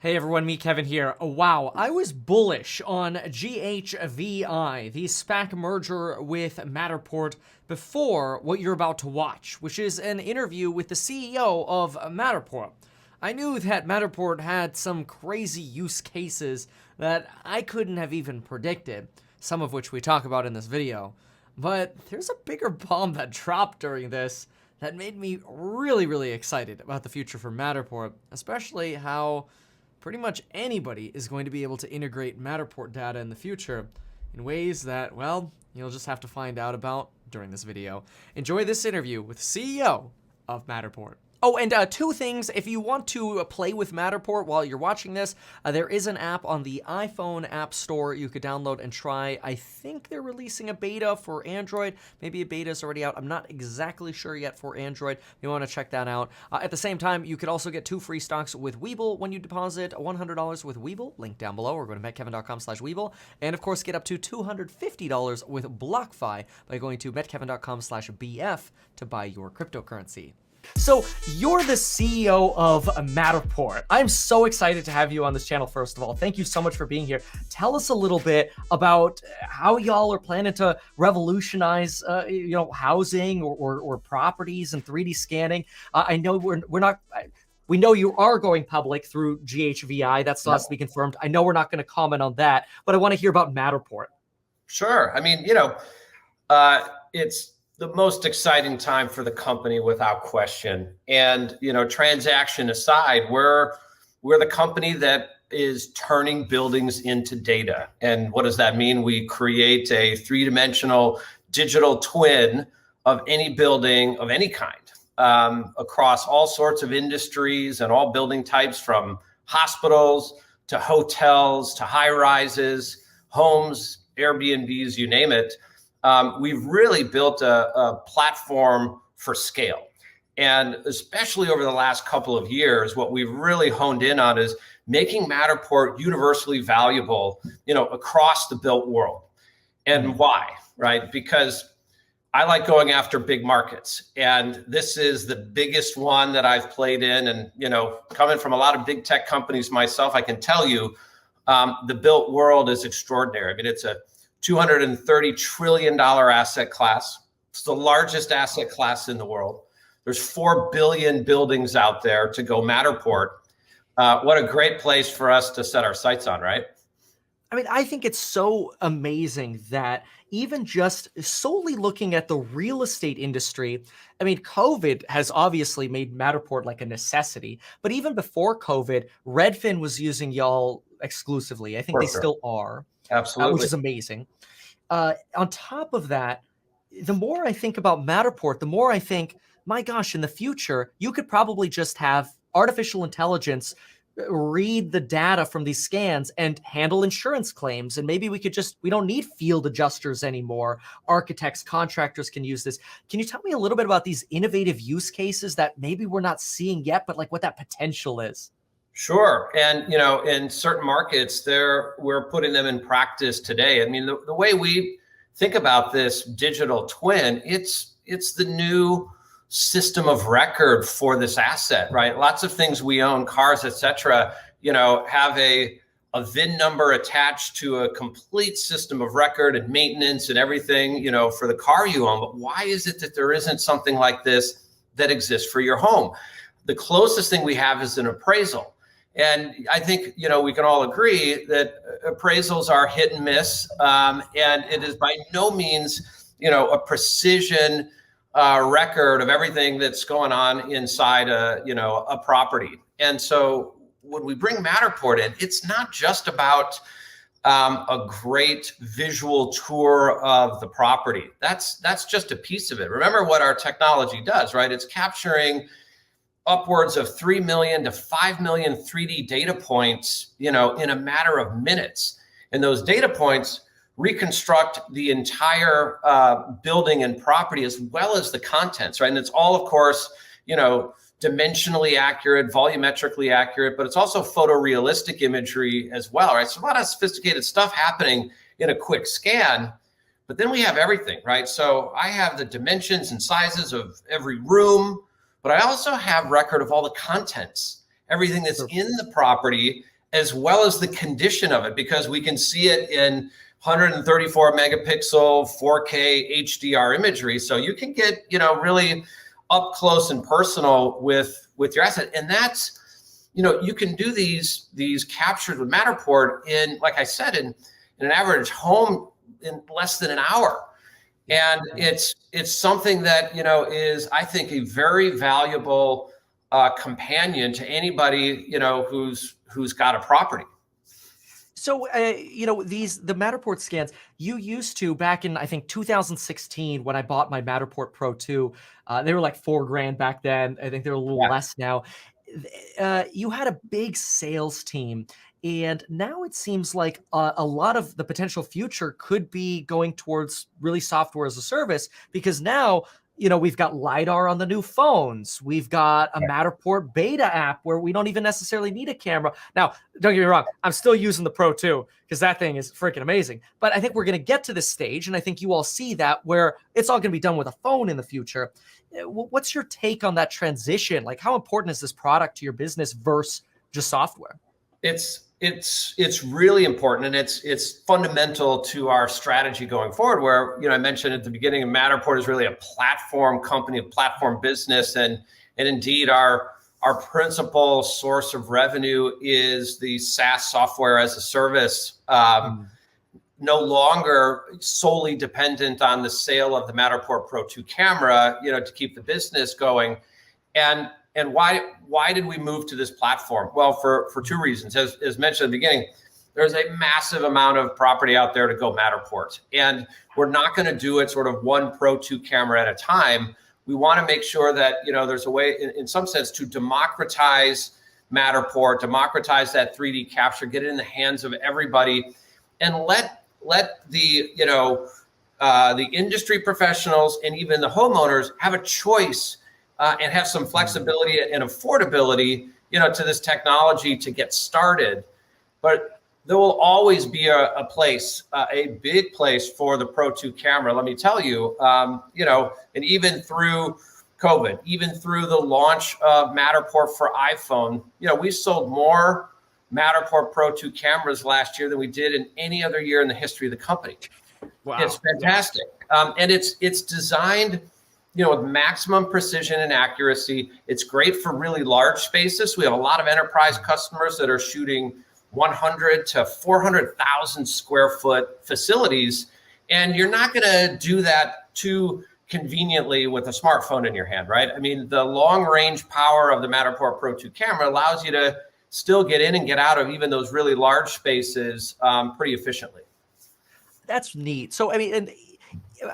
Hey everyone, me Kevin here. Wow, I was bullish on GHVI, the SPAC merger with Matterport, before what you're about to watch, which is an interview with the CEO of Matterport. I knew that Matterport had some crazy use cases that I couldn't have even predicted, some of which we talk about in this video. But there's a bigger bomb that dropped during this that made me really excited about the future for Matterport, especially how pretty much anybody is going to be able to integrate Matterport data in the future in ways that, well, you'll just have to find out about during this video. Enjoy this interview with CEO of Matterport. Oh, and two things. If you want to play with Matterport while you're watching this, there is an app on the iPhone App Store you could download and try. I think they're releasing a beta for Android. Maybe a beta is already out. I'm not exactly sure yet for Android. You want to check that out. At the same time, you could also get 2 free stocks with Webull when you deposit $100 with Webull. Link down below, or go to metkevin.com/Webull. And of course, get up to $250 with BlockFi by going to metkevin.com/BF to buy your cryptocurrency. So you're the CEO of Matterport. I'm so excited to have you on this channel, first of all. Thank you so much for being here. Tell us a little bit about how y'all are planning to revolutionize, housing or properties and 3D scanning. I know we know you are going public through GHVI. That's not to be confirmed. I know we're not going to comment on that, but I want to hear about Matterport. Sure. I mean, it's the most exciting time for the company without question. And, transaction aside, we're the company that is turning buildings into data. And what does that mean? We create a 3-dimensional digital twin of any building of any kind, across all sorts of industries and all building types, from hospitals to hotels to high rises, homes, Airbnbs, you name it. We've really built a platform for scale. And especially over the last couple of years, what we've really honed in on is making Matterport universally valuable, across the built world. And why, right? Because I like going after big markets. And this is the biggest one that I've played in. And, coming from a lot of big tech companies myself, I can tell you the built world is extraordinary. I mean, it's a $230 trillion asset class. It's the largest asset class in the world. There's 4 billion buildings out there to go Matterport. What a great place for us to set our sights on, right? I mean, I think it's so amazing that even just solely looking at the real estate industry, I mean, COVID has obviously made Matterport like a necessity, but even before COVID, Redfin was using y'all exclusively. I think they still are. Absolutely. Which is amazing. On top of that, the more I think about Matterport, the more I think, my gosh, in the future, you could probably just have artificial intelligence read the data from these scans and handle insurance claims. And maybe we don't need field adjusters anymore. Architects, contractors can use this. Can you tell me a little bit about these innovative use cases that maybe we're not seeing yet, but like what that potential is? Sure. And, in certain markets we're putting them in practice today. I mean, the way we think about this digital twin, it's the new system of record for this asset, right? Lots of things we own, cars, et cetera, have a VIN number attached to a complete system of record and maintenance and everything, for the car you own. But why is it that there isn't something like this that exists for your home? The closest thing we have is an appraisal. And I think, we can all agree that appraisals are hit and miss. And it is by no means, a precision record of everything that's going on inside a property. And so when we bring Matterport in, it's not just about a great visual tour of the property. That's just a piece of it. Remember what our technology does, right? It's capturing upwards of 3 million to 5 million 3D data points, in a matter of minutes. And those data points reconstruct the entire building and property, as well as the contents, right? And it's all, of course, dimensionally accurate, volumetrically accurate, but it's also photorealistic imagery as well, right? So a lot of sophisticated stuff happening in a quick scan. But then we have everything, right? So I have the dimensions and sizes of every room, but I also have record of all the contents, everything that's in the property, as well as the condition of it, because we can see it in 134 megapixel 4K HDR imagery. So you can get, really up close and personal with your asset. And that's, you can do these captures with Matterport in, like I said, in an average home in less than an hour. And it's something that, is, I think, a very valuable companion to anybody, who's got a property. So, the Matterport scans, you used to back in, I think, 2016, when I bought my Matterport Pro 2, they were like $4,000 back then. I think they're a little less now. You had a big sales team, and now it seems like a lot of the potential future could be going towards really software as a service, because now, we've got LiDAR on the new phones. We've got a Matterport beta app where we don't even necessarily need a camera. Now, don't get me wrong, I'm still using the Pro 2 because that thing is freaking amazing. But I think we're going to get to this stage, and I think you all see that, where it's all going to be done with a phone in the future. What's your take on that transition? Like, how important is this product to your business versus just software? It's really important, and it's fundamental to our strategy going forward, where, I mentioned at the beginning, Matterport is really a platform company, a platform business. And indeed our principal source of revenue is the SaaS, software as a service, no longer solely dependent on the sale of the Matterport Pro 2 camera, to keep the business going. And why did we move to this platform? Well, for two reasons. As mentioned at the beginning, there's a massive amount of property out there to go Matterport. And we're not going to do it sort of one Pro 2 camera at a time. We want to make sure that, there's a way, in some sense, to democratize Matterport, democratize that 3D capture, get it in the hands of everybody, and let the, the industry professionals and even the homeowners have a choice and have some flexibility and affordability, to this technology to get started. But there will always be a place, a big place for the Pro 2 camera. Let me tell you, and even through COVID, even through the launch of Matterport for iPhone, we sold more Matterport Pro 2 cameras last year than we did in any other year in the history of the company. Wow. It's fantastic. And it's designed, with maximum precision and accuracy. It's great for really large spaces. We have a lot of enterprise customers that are shooting 100 to 400,000 square foot facilities. And you're not going to do that too conveniently with a smartphone in your hand, right? I mean, the long range power of the Matterport Pro 2 camera allows you to still get in and get out of even those really large spaces pretty efficiently. That's neat. So, I mean, and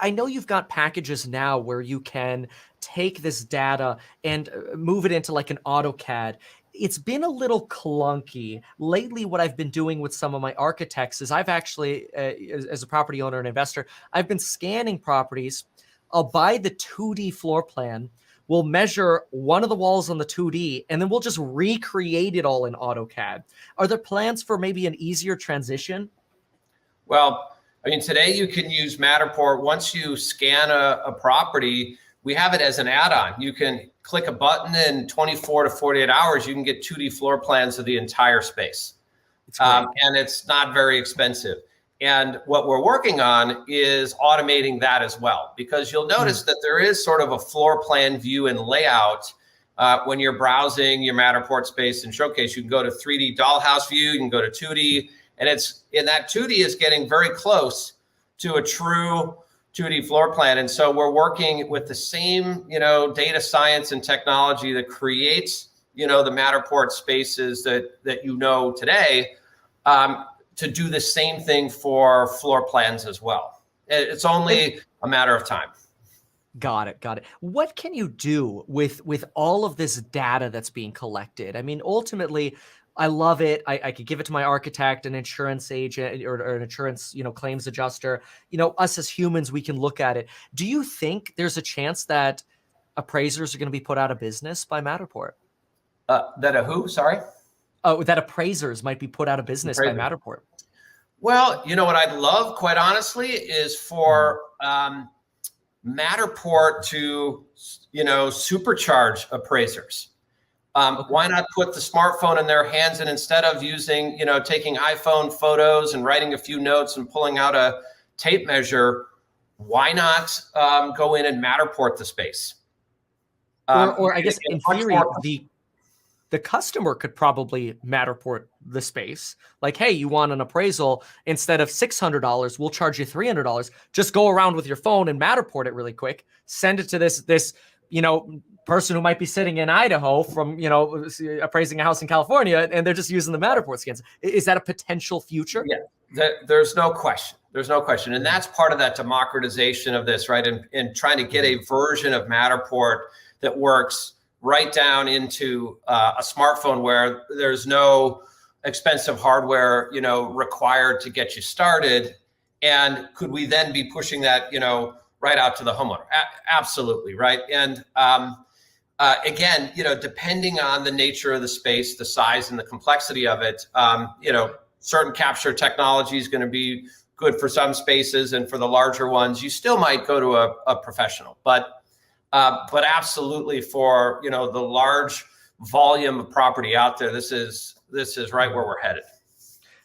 I know you've got packages now where you can take this data and move it into like an AutoCAD. It's been a little clunky. Lately, what I've been doing with some of my architects is I've actually, as a property owner and investor, I've been scanning properties. I'll buy the 2D floor plan. We'll measure one of the walls on the 2D, and then we'll just recreate it all in AutoCAD. Are there plans for maybe an easier transition? Well, I mean, today you can use Matterport. Once you scan a property, we have it as an add-on. You can click a button in 24 to 48 hours. You can get 2D floor plans of the entire space. And it's not very expensive. And what we're working on is automating that as well, because you'll notice that there is sort of a floor plan view and layout when you're browsing your Matterport space and showcase. You can go to 3D dollhouse view, you can go to 2D. And that 2D is getting very close to a true 2D floor plan. And so we're working with the same, data science and technology that creates, the Matterport spaces that today, to do the same thing for floor plans as well. It's only a matter of time. Got it. What can you do with all of this data that's being collected? I mean, ultimately, I love it. I could give it to my architect, an insurance agent, or an insurance, claims adjuster. Us as humans, we can look at it. Do you think there's a chance that appraisers are going to be put out of business by Matterport? That a who? Sorry? Oh, that appraisers might be put out of business by Matterport. Well, what I'd love, quite honestly, is for Matterport to, supercharge appraisers. Okay. Why not put the smartphone in their hands, and instead of using, taking iPhone photos and writing a few notes and pulling out a tape measure, why not go in and Matterport the space? Or I guess in Much theory, more. the customer could probably Matterport the space. Like, hey, you want an appraisal, instead of $600, we'll charge you $300. Just go around with your phone and Matterport it really quick. Send it to this person who might be sitting in Idaho from appraising a house in California, and they're just using the Matterport scans. Is that a potential future? Yeah, there's no question. There's no question, and that's part of that democratization of this, right? And trying to get a version of Matterport that works right down into a smartphone where there's no expensive hardware, required to get you started. And could we then be pushing that, right out to the homeowner? Absolutely, right. And again, depending on the nature of the space, the size and the complexity of it, certain capture technology is going to be good for some spaces, and for the larger ones, you still might go to a professional. But absolutely for the large volume of property out there, this is right where we're headed.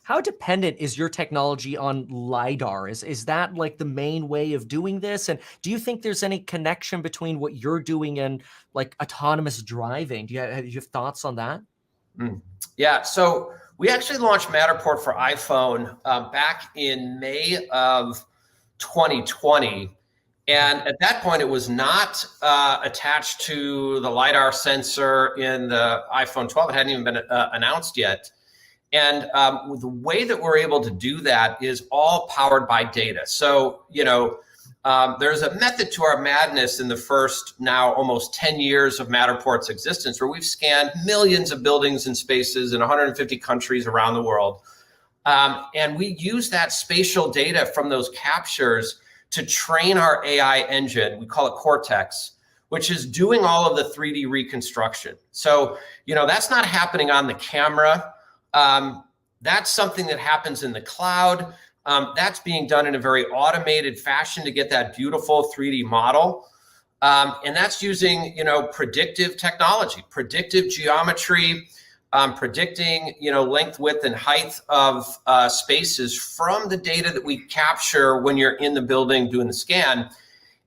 How dependent is your technology on LiDAR? Is that like the main way of doing this? And do you think there's any connection between what you're doing and like autonomous driving? Do you have thoughts on that? Yeah, so we actually launched Matterport for iPhone back in May of 2020. And at that point, it was not attached to the LiDAR sensor in the iPhone 12. It hadn't even been announced yet. And the way that we're able to do that is all powered by data. So, there's a method to our madness in the first now almost 10 years of Matterport's existence, where we've scanned millions of buildings and spaces in 150 countries around the world. And we use that spatial data from those captures to train our AI engine. We call it Cortex, which is doing all of the 3D reconstruction. So, that's not happening on the camera. That's something that happens in the cloud. That's being done in a very automated fashion to get that beautiful 3D model. And that's using, predictive technology, predictive geometry, predicting, length, width, and height of spaces from the data that we capture when you're in the building doing the scan.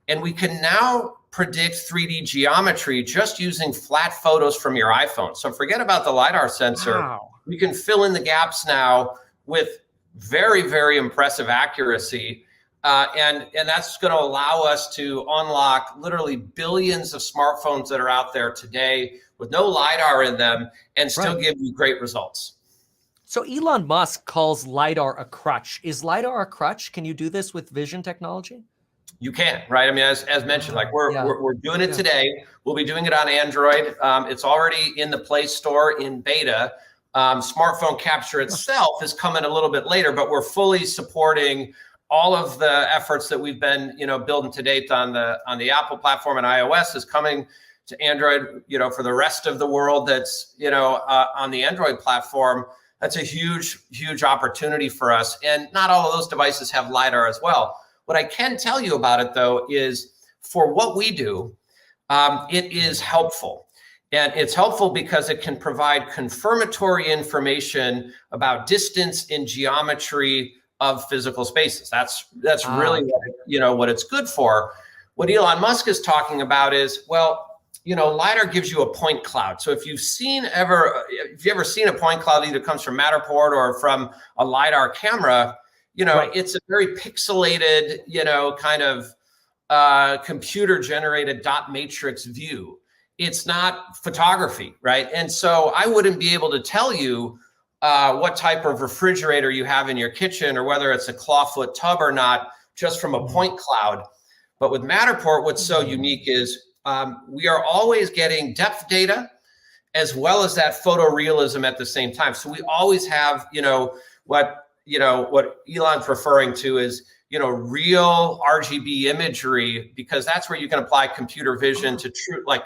And we can now predict 3D geometry just using flat photos from your iPhone. So forget about the LiDAR sensor. Wow. We can fill in the gaps now with very, very impressive accuracy. And that's going to allow us to unlock literally billions of smartphones that are out there today with no LiDAR in them and still give you great results. So Elon Musk calls LiDAR a crutch. Is LiDAR a crutch? Can you do this with vision technology? You can, right? I mean, as mentioned, like we're doing it today. We'll be doing it on Android. It's already in the Play Store in beta. Smartphone capture itself is coming a little bit later, but we're fully supporting all of the efforts that we've been, building to date on the Apple platform, and iOS is coming to Android, for the rest of the world that's, on the Android platform. That's a huge, huge opportunity for us. And not all of those devices have LiDAR as well. What I can tell you about it, though, is for what we do, it is helpful. And it's helpful because it can provide confirmatory information about distance and geometry of physical spaces. That's really what it's good for. What Elon Musk is talking about is, LiDAR gives you a point cloud. So if you've ever seen a point cloud, either comes from Matterport or from a LiDAR camera, it's a very pixelated, kind of computer generated dot matrix view. It's not photography, right? And so I wouldn't be able to tell you what type of refrigerator you have in your kitchen or whether it's a clawfoot tub or not, just from a point cloud. But with Matterport, what's so unique is we are always getting depth data as well as that photorealism at the same time. So we always have, what Elon's referring to is, real RGB imagery, because that's where you can apply computer vision to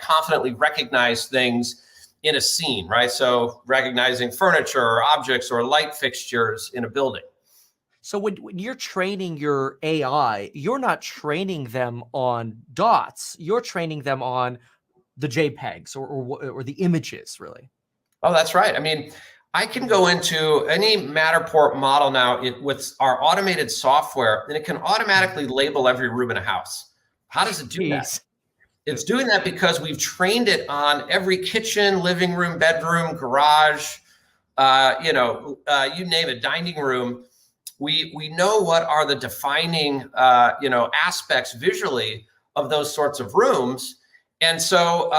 confidently recognize things in a scene, right? So recognizing furniture or objects or light fixtures in a building. So when you're training your AI, you're not training them on dots. You're training them on the JPEGs or the images, really. Oh, that's right. I mean, I can go into any Matterport model now with our automated software, and it can automatically label every room in a house. How does it do that? Jeez. It's doing that because we've trained it on every kitchen, living room, bedroom, garage, you name it, dining room. We know what are the defining, aspects visually of those sorts of rooms. And so,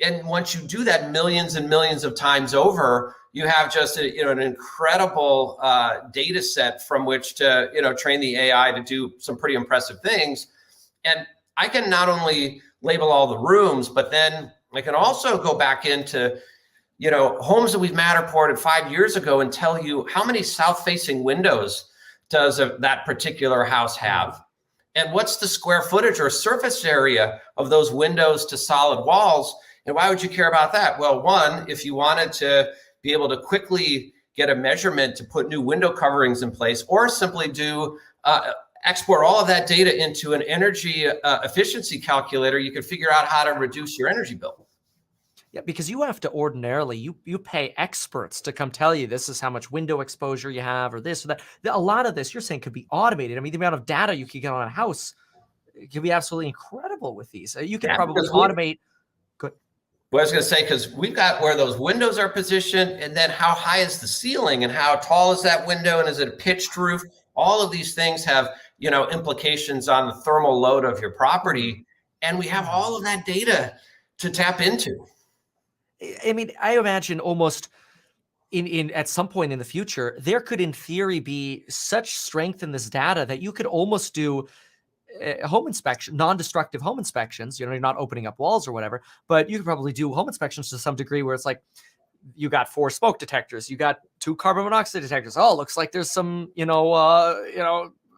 and once you do that millions and millions of times over, you have just an incredible data set from which to train the AI to do some pretty impressive things. And I can not only label all the rooms, but then I can also go back into homes that we've Matterported 5 years ago and tell you how many south-facing windows does that particular house have, and what's the square footage or surface area of those windows to solid walls. And why would you care about that? Well, one, if you wanted to be able to quickly get a measurement to put new window coverings in place, or simply do export all of that data into an energy efficiency calculator, you could figure out how to reduce your energy bill. Yeah, because you have to ordinarily, you pay experts to come tell you this is how much window exposure you have or this or that. A lot of this you're saying could be automated. I mean, the amount of data you could get on a house could be absolutely incredible with these. You could probably automate. Good. Well, I was going to say, because we've got where those windows are positioned, and then how high is the ceiling, and how tall is that window, and is it a pitched roof? All of these things have implications on the thermal load of your property, and we have all of that data to tap into. I mean, I imagine almost in at some point in the future, there could in theory be such strength in this data that you could almost do home inspection, non-destructive home inspections. You're not opening up walls or whatever, but you could probably do home inspections to some degree where it's like, you got 4 smoke detectors, you got 2 carbon monoxide detectors. Oh, looks like there's some, I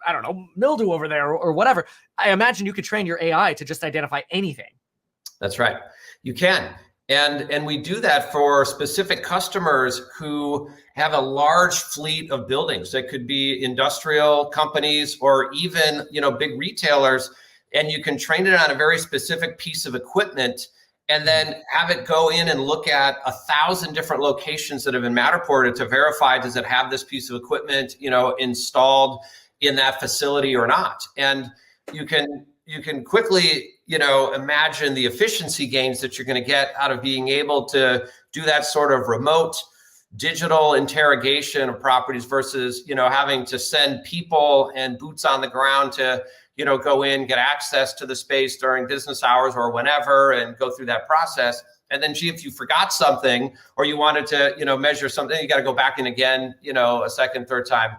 don't know, mildew over there or whatever. I imagine you could train your AI to just identify anything. That's right. You can. And we do that for specific customers who have a large fleet of buildings. That could be industrial companies or even, big retailers. And you can train it on a very specific piece of equipment and then have it go in and look at 1,000 different locations that have been Matterported to verify, does it have this piece of equipment, installed in that facility or not? And you can quickly, imagine the efficiency gains that you're going to get out of being able to do that sort of remote digital interrogation of properties versus, having to send people and boots on the ground to, go in, get access to the space during business hours or whenever, and go through that process. And then, if you forgot something or you wanted to, measure something, you got to go back in again, a second, third time.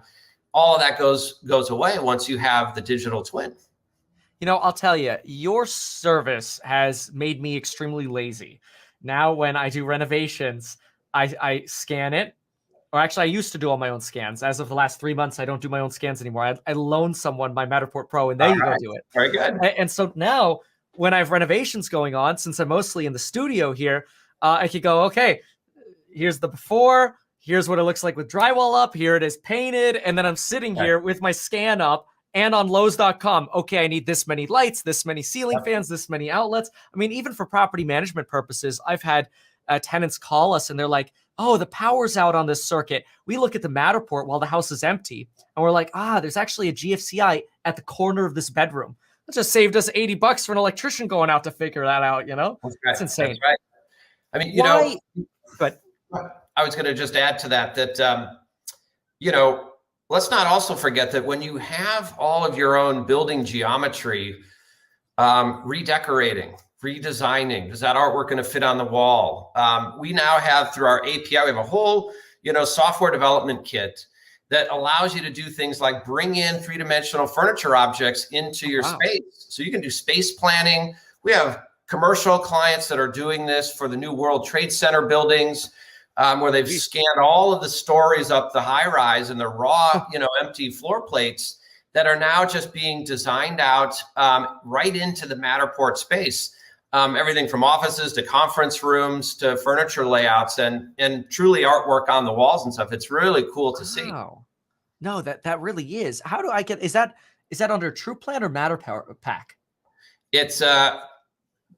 All of that goes away once you have the digital twin. I'll tell you, your service has made me extremely lazy. Now, when I do renovations, I scan it. Or actually, I used to do all my own scans. As of the last 3 months, I don't do my own scans anymore. I loan someone my Matterport Pro, and they go do it. Very good. And so now, when I have renovations going on, since I'm mostly in the studio here, I could go, okay, here's the before. Here's what it looks like with drywall up. Here it is painted. And then I'm sitting here with my scan up. And on Lowe's.com, okay, I need this many lights, this many ceiling fans, this many outlets. I mean, even for property management purposes, I've had tenants call us and they're like, oh, the power's out on this circuit. We look at the Matterport while the house is empty. And we're like, there's actually a GHVI at the corner of this bedroom. That just saved us $80 for an electrician going out to figure that out, That's right. It's insane. That's right. I mean, but I was going to just add to that, let's not also forget that when you have all of your own building geometry, redecorating, redesigning, is that artwork going to fit on the wall? We now have, through our API, we have a whole, software development kit that allows you to do things like bring in 3-dimensional furniture objects into your space. So you can do space planning. We have commercial clients that are doing this for the new World Trade Center buildings. Where they've scanned all of the stories up the high rise and the raw, empty floor plates that are now just being designed out right into the Matterport space. Everything from offices to conference rooms to furniture layouts and truly artwork on the walls and stuff. It's really cool to see. No, that really is. How do I get? Is that under True Plan or Matterport Pack? It's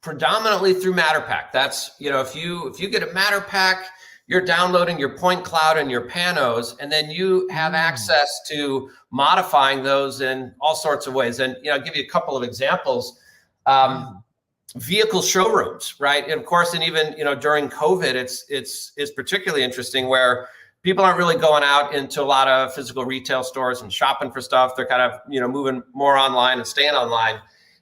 predominantly through Matterpack. That's, if you get a Matterpack, you're downloading your point cloud and your panos, and then you have access to modifying those in all sorts of ways. And I'll give you a couple of examples. Vehicle showrooms, right? And of course, and even during COVID, it's particularly interesting where people aren't really going out into a lot of physical retail stores and shopping for stuff. They're kind of moving more online and staying online.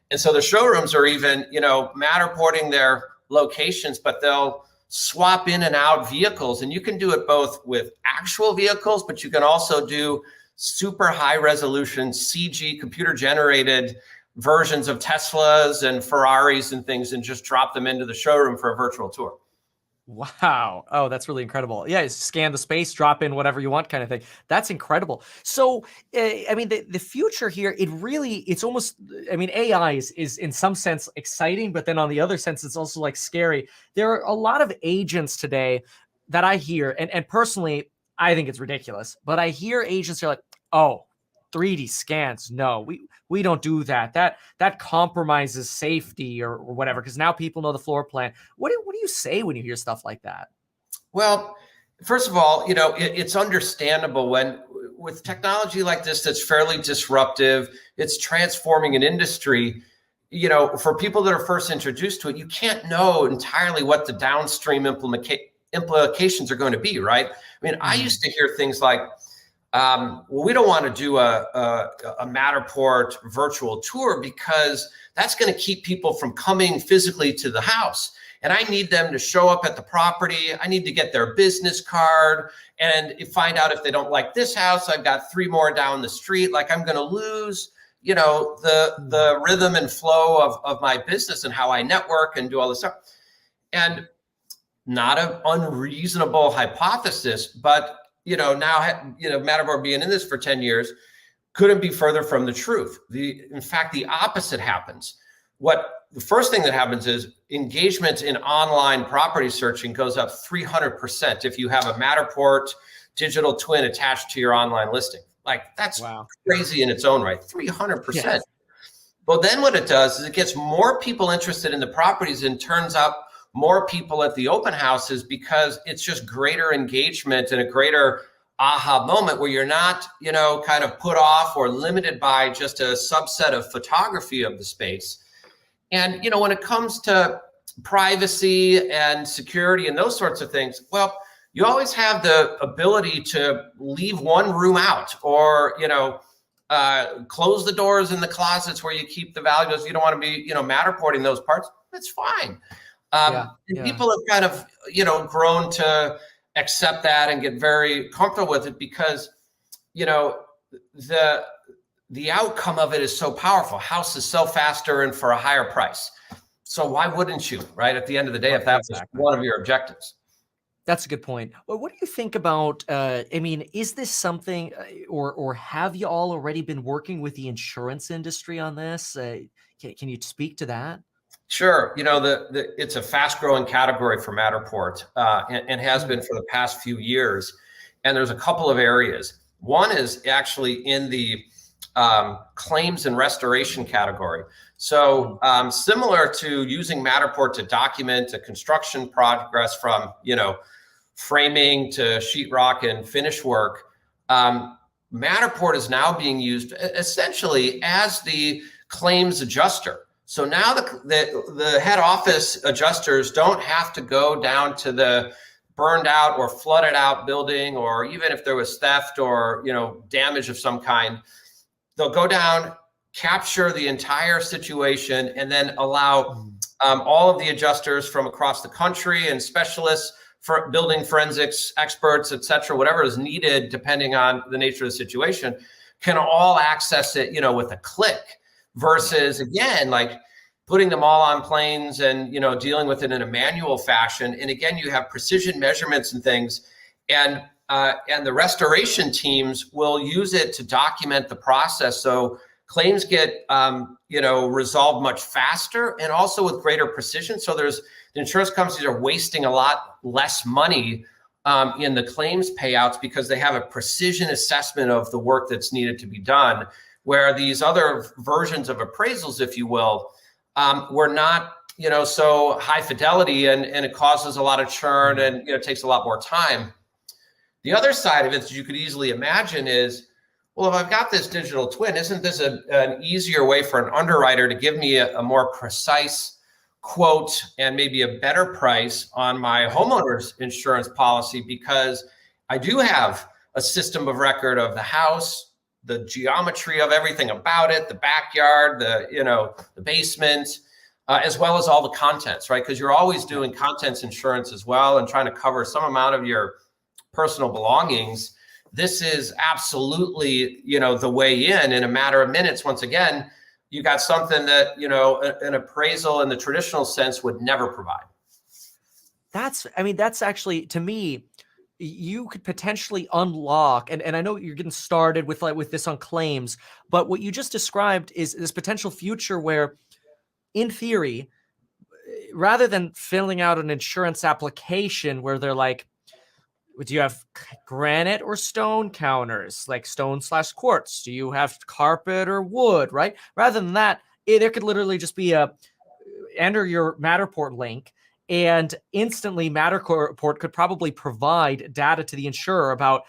And so the showrooms are even Matterporting their locations, but they'll swap in and out vehicles, and you can do it both with actual vehicles, but you can also do super high resolution CG computer generated versions of Teslas and Ferraris and things, and just drop them into the showroom for a virtual tour. Wow. Oh, that's really incredible. Yeah, scan the space, drop in whatever you want kind of thing. That's incredible. So, I mean, the future here, it's almost, I mean, AI is in some sense exciting, but then on the other sense, it's also like scary. There are a lot of agents today that I hear, and personally, I think it's ridiculous, but I hear agents are like, oh, 3D scans. No, we don't do that. That compromises safety or whatever, because now people know the floor plan. What do you say when you hear stuff like that? Well, first of all, it's understandable when with technology like this that's fairly disruptive, it's transforming an industry. For people that are first introduced to it, you can't know entirely what the downstream implications are going to be, right? I mean, I used to hear things like, well, we don't want to do a Matterport virtual tour because that's going to keep people from coming physically to the house. And I need them to show up at the property. I need to get their business card and find out if they don't like this house. I've got 3 more down the street. Like, I'm going to lose, the rhythm and flow of my business and how I network and do all this stuff. And not an unreasonable hypothesis, but now, Matterport being in this for 10 years couldn't be further from the truth. In fact, the opposite happens. The first thing that happens is engagement in online property searching goes up 300% if you have a Matterport digital twin attached to your online listing. Like, that's crazy in its own right, 300%. Yes. But then what it does is it gets more people interested in the properties and turns up more people at the open houses, because it's just greater engagement and a greater aha moment where you're not, kind of put off or limited by just a subset of photography of the space. And, when it comes to privacy and security and those sorts of things, well, you always have the ability to leave one room out, or, close the doors in the closets where you keep the valuables. You don't want to be, Matterporting those parts. That's fine. People have kind of, grown to accept that and get very comfortable with it because, the outcome of it is so powerful. Houses sell faster and for a higher price. So why wouldn't you, right? At the end of the day, if that was one of your objectives. That's a good point. Well, what do you think about, is this something, or have you all already been working with the insurance industry on this? Can you speak to that? Sure. It's a fast growing category for Matterport and has been for the past few years. And there's a couple of areas. One is actually in the claims and restoration category. So similar to using Matterport to document a construction progress from, framing to sheetrock and finish work, Matterport is now being used essentially as the claims adjuster. So now the head office adjusters don't have to go down to the burned out or flooded out building, or even if there was theft or damage of some kind, they'll go down, capture the entire situation, and then allow all of the adjusters from across the country and specialists for building forensics experts, et cetera, whatever is needed depending on the nature of the situation, can all access it, with a click. Versus, again, like putting them all on planes and, dealing with it in a manual fashion. And again, you have precision measurements and things, and the restoration teams will use it to document the process. So claims get, resolved much faster and also with greater precision. So the insurance companies are wasting a lot less money in the claims payouts because they have a precision assessment of the work that's needed to be done. Where these other versions of appraisals, if you will, were not so high fidelity, and it causes a lot of churn, and it takes a lot more time. The other side of it, as you could easily imagine, is, well, if I've got this digital twin, isn't this an easier way for an underwriter to give me a more precise quote and maybe a better price on my homeowner's insurance policy, because I do have a system of record of the house, the geometry of everything about it, the backyard, the basement, as well as all the contents, right? Because you're always doing contents insurance as well and trying to cover some amount of your personal belongings. This is absolutely, the way in a matter of minutes. Once again, you got something that, an appraisal in the traditional sense would never provide. That's actually, to me, you could potentially unlock, and I know you're getting started with this on claims, but what you just described is this potential future where, in theory, rather than filling out an insurance application where they're like, do you have granite or stone counters, like stone/quartz? Do you have carpet or wood, right? Rather than that, there could literally just be enter your Matterport link, and instantly Matterport could probably provide data to the insurer about,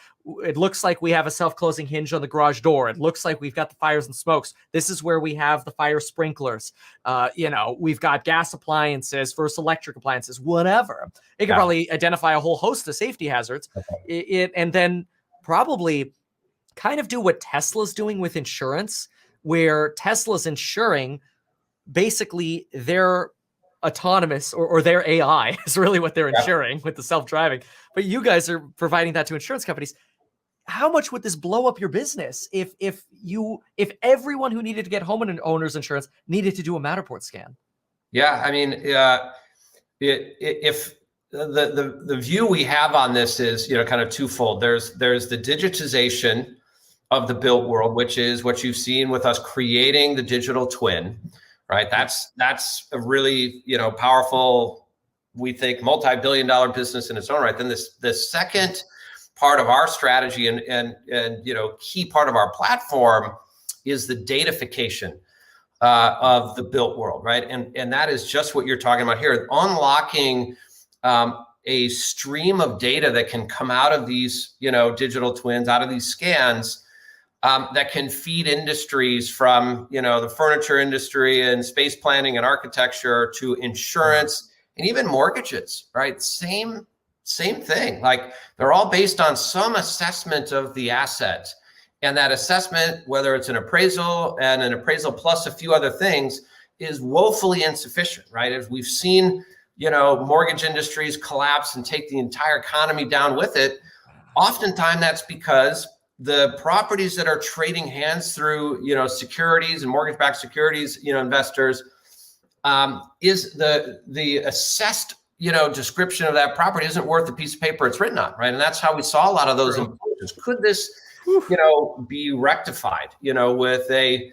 it looks like we have a self-closing hinge on the garage door. It looks like we've got the fires and smokes. This is where we have the fire sprinklers. We've got gas appliances versus electric appliances, whatever. It could probably identify a whole host of safety hazards. And then probably kind of do what Tesla's doing with insurance, where Tesla's insuring basically their autonomous or their AI is really what they're insuring with the self-driving. But you guys are providing that to insurance companies. How much would this blow up your business if everyone who needed to get homeowners insurance needed to do a Matterport scan? Yeah, I mean, if the view we have on this is kind of twofold. There's the digitization of the built world, which is what you've seen with us creating the digital twin. Right. That's a really, powerful, we think, multi-billion-dollar business in its own right. Then the second part of our strategy and key part of our platform is the datafication of the built world. Right. And that is just what you're talking about here, unlocking a stream of data that can come out of these, digital twins, out of these scans, that can feed industries from, the furniture industry and space planning and architecture to insurance and even mortgages, right? Same thing. Like, they're all based on some assessment of the asset. And that assessment, whether it's an appraisal and an appraisal plus a few other things, is woefully insufficient, right? As we've seen, mortgage industries collapse and take the entire economy down with it, oftentimes that's because the properties that are trading hands through, securities and mortgage-backed securities, investors, is the assessed, description of that property isn't worth the piece of paper it's written on, right? And that's how we saw a lot of those implosions. Could this, be rectified, with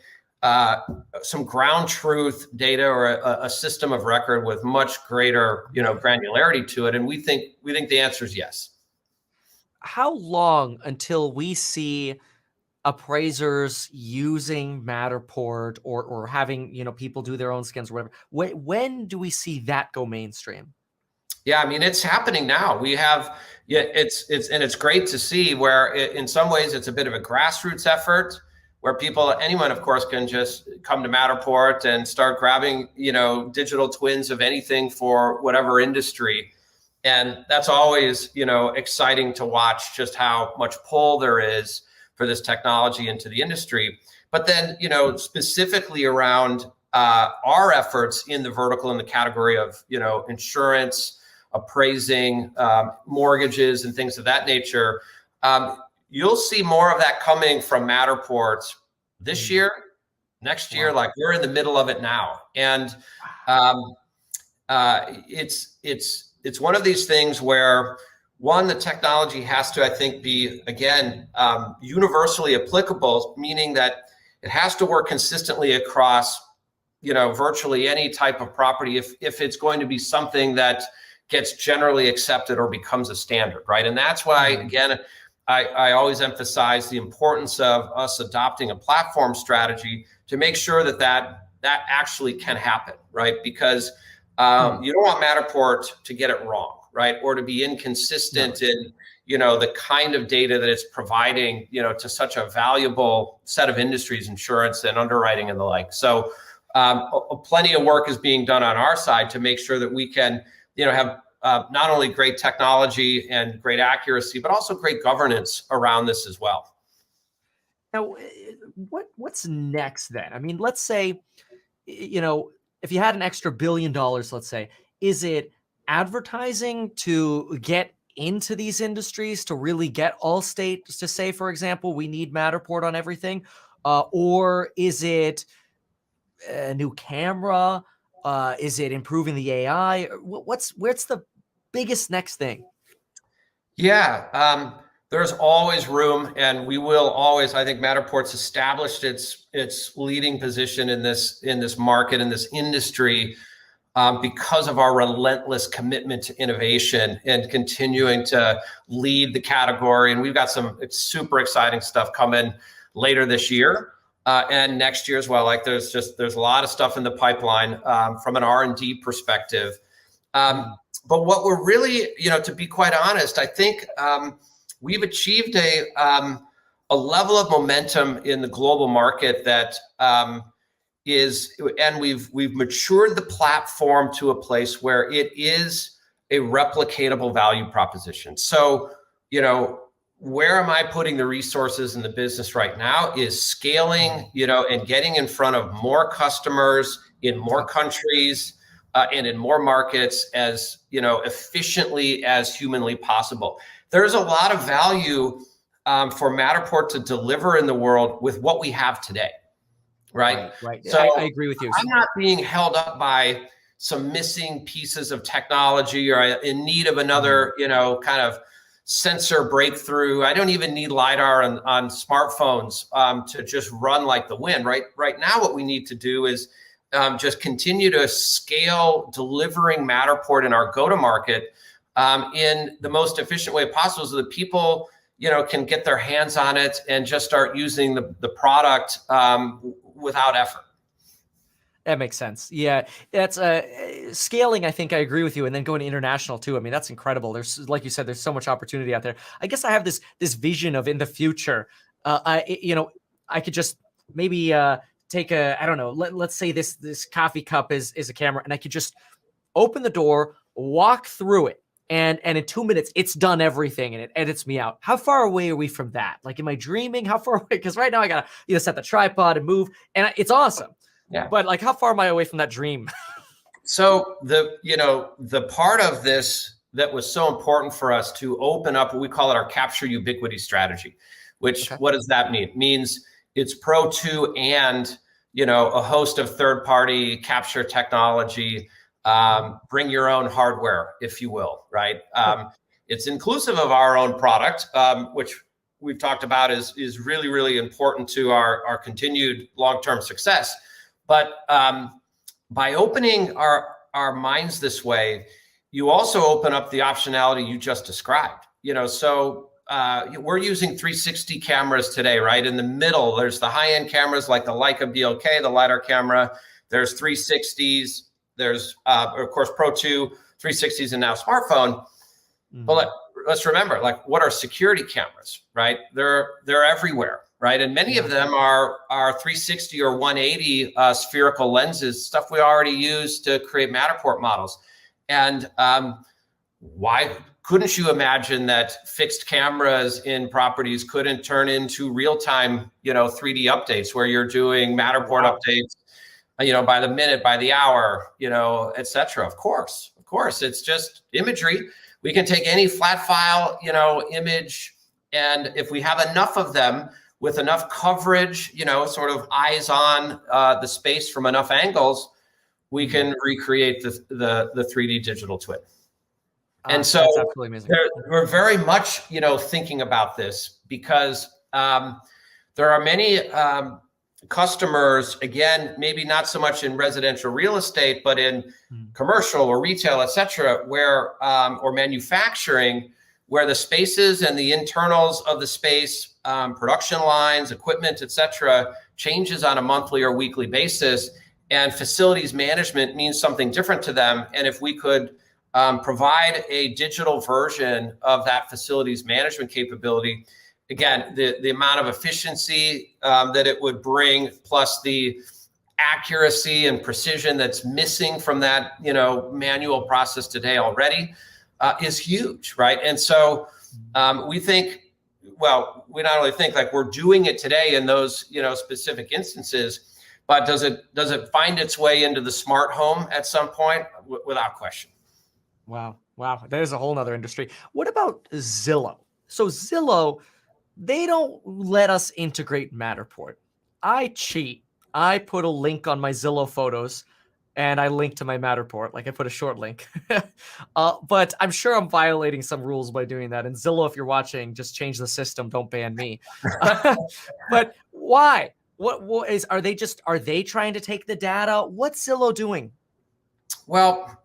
some ground truth data or a system of record with much greater, granularity to it? And we think the answer is yes. How long until we see appraisers using Matterport or having, people do their own scans or whatever? When do we see that go mainstream? Yeah, I mean, it's happening now. We have, it's great to see where in some ways it's a bit of a grassroots effort where anyone, of course, can just come to Matterport and start grabbing, digital twins of anything for whatever industry. And that's always, exciting to watch just how much pull there is for this technology into the industry. But then, specifically around our efforts in the vertical, in the category of, insurance, appraising, mortgages, and things of that nature, you'll see more of that coming from Matterport this year, next year. Like, we're in the middle of it now. And it's one of these things where, one, the technology has to, I think, be, again, universally applicable, meaning that it has to work consistently across, virtually any type of property if it's going to be something that gets generally accepted or becomes a standard, right? And that's why, again, I always emphasize the importance of us adopting a platform strategy to make sure that actually can happen, right? Because You don't want Matterport to get it wrong, right? Or to be inconsistent in, the kind of data that it's providing, to such a valuable set of industries, insurance and underwriting and the like. So plenty of work is being done on our side to make sure that we can, have not only great technology and great accuracy, but also great governance around this as well. Now, what's next then? I mean, let's say, if you had an extra $1 billion, let's say, is it advertising to get into these industries, to really get Allstate to say, for example, we need Matterport on everything? Or is it a new camera? Is it improving the AI? What's the biggest next thing? Yeah, there's always room, and we will always. I think Matterport's established its leading position in this market, in this industry, because of our relentless commitment to innovation and continuing to lead the category. And we've got some super exciting stuff coming later this year and next year as well. Like there's a lot of stuff in the pipeline from an R&D perspective. But what we're really, to be quite honest, I think we've achieved a level of momentum in the global market that and we've matured the platform to a place where it is a replicatable value proposition. So, where am I putting the resources in the business right now is scaling, and getting in front of more customers in more countries and in more markets as, efficiently as humanly possible. There's a lot of value for Matterport to deliver in the world with what we have today. Right. So I agree with you. I'm not being held up by some missing pieces of technology or in need of another, kind of sensor breakthrough. I don't even need LiDAR on smartphones to just run like the wind. Right now, what we need to do is just continue to scale delivering Matterport in our go-to-market in the most efficient way possible so that people, can get their hands on it and just start using the product without effort. That makes sense. Yeah, that's scaling. I think I agree with you. And then going to international too. I mean, that's incredible. There's, like you said, there's so much opportunity out there. I guess I have this vision of in the future. I could just maybe take I don't know. Let's say this coffee cup is a camera, and I could just open the door, walk through it. And in 2 minutes, it's done everything and it edits me out. How far away are we from that? Like, am I dreaming? How far away? Because right now I gotta set the tripod and move, and it's awesome. Yeah. But like, how far am I away from that dream? So the part of this that was so important for us to open up, we call it our capture ubiquity strategy. Which What does that mean? It means it's Pro 2 and a host of third-party capture technology. Bring your own hardware, if you will, right? It's inclusive of our own product, which we've talked about is really, really important to our continued long-term success. But by opening our minds this way, you also open up the optionality you just described. So we're using 360 cameras today, right? In the middle, there's the high-end cameras like the Leica BLK, the LiDAR camera. There's 360s. There's, of course, Pro 2, 360s, and now smartphone. Mm-hmm. But let's remember, like, what are security cameras, right? They're everywhere, right? And many of them are 360 or 180 spherical lenses, stuff we already use to create Matterport models. And why couldn't you imagine that fixed cameras in properties couldn't turn into real-time, 3D updates where you're doing Matterport updates, by the minute, by the hour, et cetera. Of course, it's just imagery. We can take any flat file, image, and if we have enough of them with enough coverage, sort of eyes on the space from enough angles, we can recreate the 3D digital twin. And so that's absolutely amazing. We're very much, thinking about this because there are many customers, again, maybe not so much in residential real estate, but in commercial or retail, et cetera, where or manufacturing, where the spaces and the internals of the space, production lines, equipment, et cetera, changes on a monthly or weekly basis. and facilities management means something different to them. And if we could provide a digital version of that facilities management capability, again, the amount of efficiency that it would bring, plus the accuracy and precision that's missing from that, manual process today already, is huge, right? And so we think, well, we not only think, like, we're doing it today in those, specific instances, but does it find its way into the smart home at some point? Without question. Wow. That is a whole nother industry. What about Zillow? So Zillow, they don't let us integrate Matterport. I cheat. I put a link on my Zillow photos and I link to my Matterport. Like, I put a short link. But I'm sure I'm violating some rules by doing that. And Zillow, if you're watching, just change the system. Don't ban me. But why? Are they trying to take the data? What's Zillow doing? Well,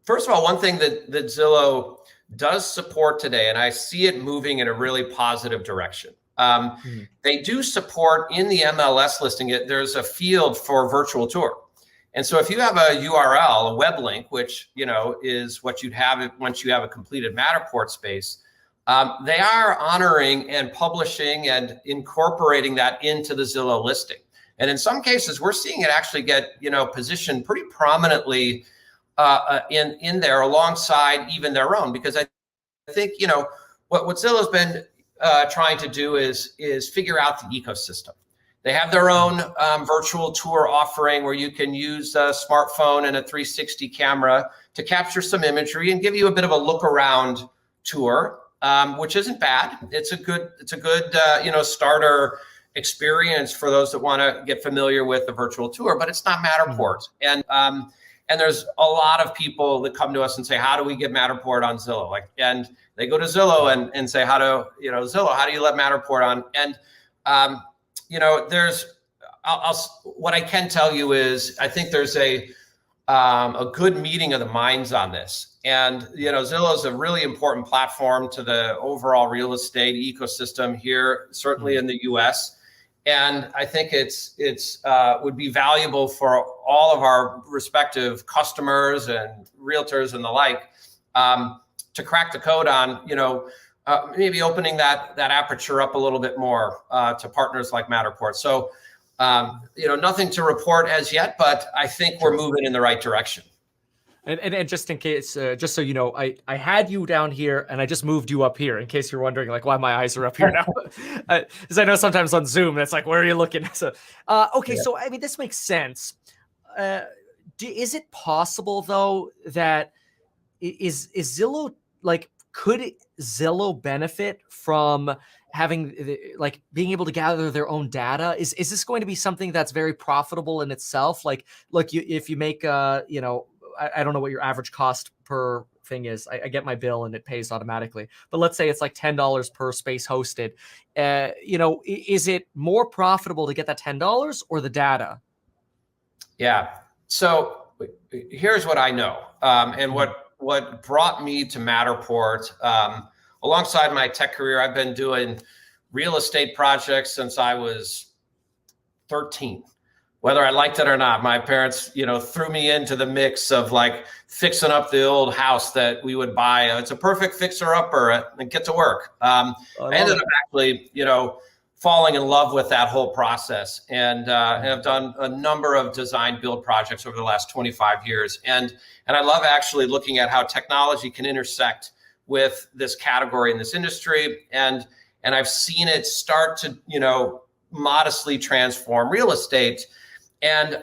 first of all, one thing that Zillow does support today, and I see it moving in a really positive direction. They do support in the MLS listing. There's a field for virtual tour. And so if you have a URL, a web link, which, is what you'd have once you have a completed Matterport space, they are honoring and publishing and incorporating that into the Zillow listing. And in some cases, we're seeing it actually get, positioned pretty prominently in there alongside even their own, because I think, what Zillow's been trying to do is figure out the ecosystem. They have their own virtual tour offering where you can use a smartphone and a 360 camera to capture some imagery and give you a bit of a look around tour, which isn't bad. It's a good starter experience for those that want to get familiar with the virtual tour, but it's not Matterport. And there's a lot of people that come to us and say, how do we get Matterport on Zillow? And they go to Zillow and say, Zillow, how do you let Matterport on? And, what I can tell you is, I think there's a good meeting of the minds on this. And, Zillow is a really important platform to the overall real estate ecosystem here, certainly in the US. And I think it's would be valuable for all of our respective customers and realtors and the like, to crack the code on, maybe opening that aperture up a little bit more to partners like Matterport. So, nothing to report as yet, but I think we're moving in the right direction. And just in case, just so you know, I had you down here and I just moved you up here in case you're wondering, like, why my eyes are up here now. Because I know sometimes on Zoom, it's like, where are you looking? So, okay, so, I mean, this makes sense. Is it possible, though, that is Zillow, like, could Zillow benefit from having, like, being able to gather their own data? Is this going to be something that's very profitable in itself? Like if you make, I don't know what your average cost per thing is. I get my bill and it pays automatically. But let's say it's like $10 per space hosted. Is it more profitable to get that $10 or the data? Yeah. So here's what I know, and what brought me to Matterport. Alongside my tech career, I've been doing real estate projects since I was 13. Whether I liked it or not, my parents, threw me into the mix of, like, fixing up the old house that we would buy. It's a perfect fixer-upper and get to work. I ended up actually, falling in love with that whole process, and have done a number of design build projects over the last 25 years. And I love actually looking at how technology can intersect with this category in this industry. And I've seen it start to, modestly transform real estate. And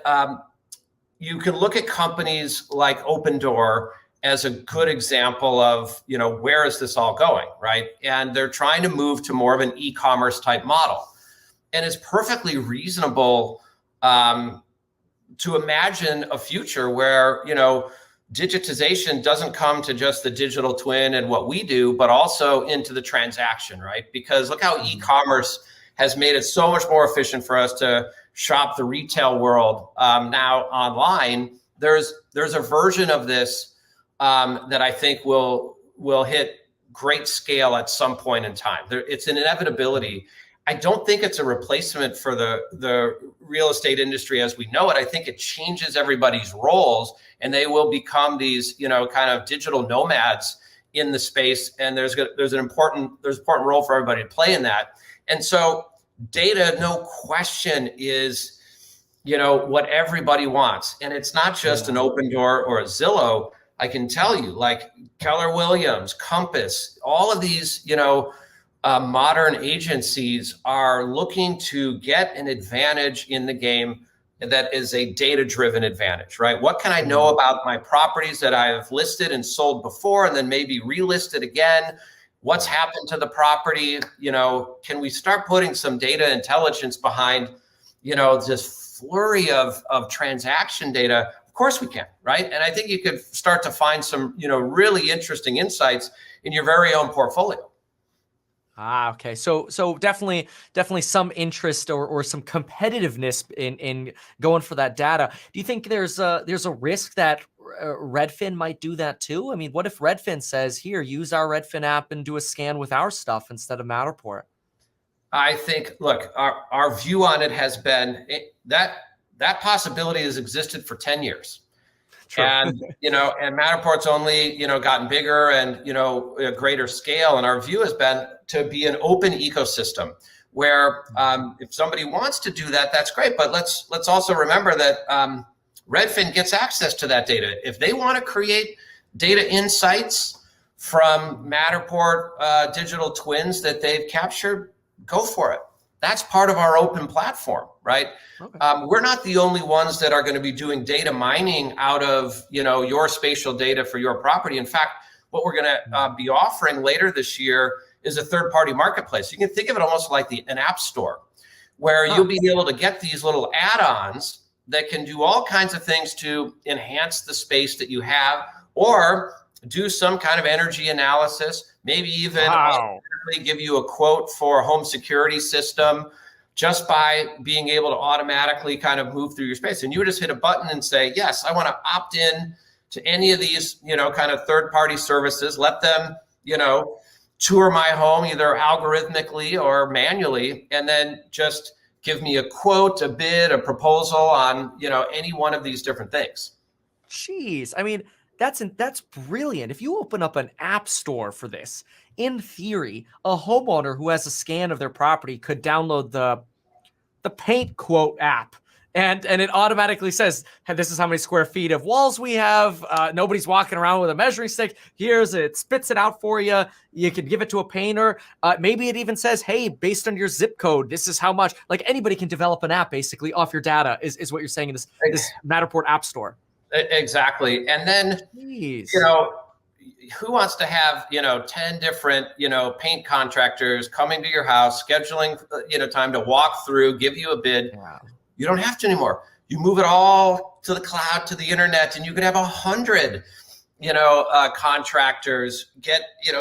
you can look at companies like Opendoor as a good example of, where is this all going, right? And they're trying to move to more of an e-commerce type model. And it's perfectly reasonable to imagine a future where, digitization doesn't come to just the digital twin and what we do, but also into the transaction, right? Because look how e-commerce has made it so much more efficient for us to shop the retail world now online. There's a version of this that I think will hit great scale at some point in time. It's an inevitability. I don't think it's a replacement for the real estate industry as we know it. I think it changes everybody's roles, and they will become these, kind of digital nomads in the space. And there's an important role for everybody to play in that. And so data, no question, is, what everybody wants. And it's not just an Open Door or a Zillow. I can tell you, like Keller Williams, Compass, all of these, modern agencies are looking to get an advantage in the game that is a data-driven advantage, right? What can I know about my properties that I've listed and sold before and then maybe relisted again? What's happened to the property? Can we start putting some data intelligence behind, this flurry of transaction data? Of course we can, right? And I think you could start to find some, really interesting insights in your very own portfolio. Okay. So definitely some interest or some competitiveness in going for that data. Do you think there's a risk that Redfin might do that too? I mean, what if Redfin says, here, use our Redfin app and do a scan with our stuff instead of Matterport? I think, look, our view on it has been that possibility has existed for 10 years. True. And, and Matterport's only, gotten bigger and, a greater scale. And our view has been to be an open ecosystem where if somebody wants to do that, that's great. But let's also remember that Redfin gets access to that data. If they want to create data insights from Matterport digital twins that they've captured, go for it. That's part of our open platform, right? Okay. We're not the only ones that are going to be doing data mining out of, your spatial data for your property. In fact, what we're going to be offering later this year is a third-party marketplace. You can think of it almost like an app store, where you'll be able to get these little add-ons that can do all kinds of things to enhance the space that you have, or do some kind of energy analysis, maybe even give you a quote for a home security system just by being able to automatically kind of move through your space. And you would just hit a button and say, yes, I want to opt in to any of these, kind of third-party services, let them, tour my home either algorithmically or manually, and then just give me a quote, a bid, a proposal on, any one of these different things. Jeez. I mean, that's brilliant. If you open up an app store for this, in theory, a homeowner who has a scan of their property could download the Paint Quote app, and it automatically says, hey, this is how many square feet of walls we have. Nobody's walking around with a measuring stick. It spits it out for you. You can give it to a painter. Maybe it even says, hey, based on your zip code, this is how much. Like, anybody can develop an app basically off your data, is what you're saying in this Matterport app store. Exactly. And then, who wants to have, 10 different, paint contractors coming to your house, scheduling, time to walk through, give you a bid. Wow. You don't have to anymore. You move it all to the cloud, to the internet, and you could have 100, contractors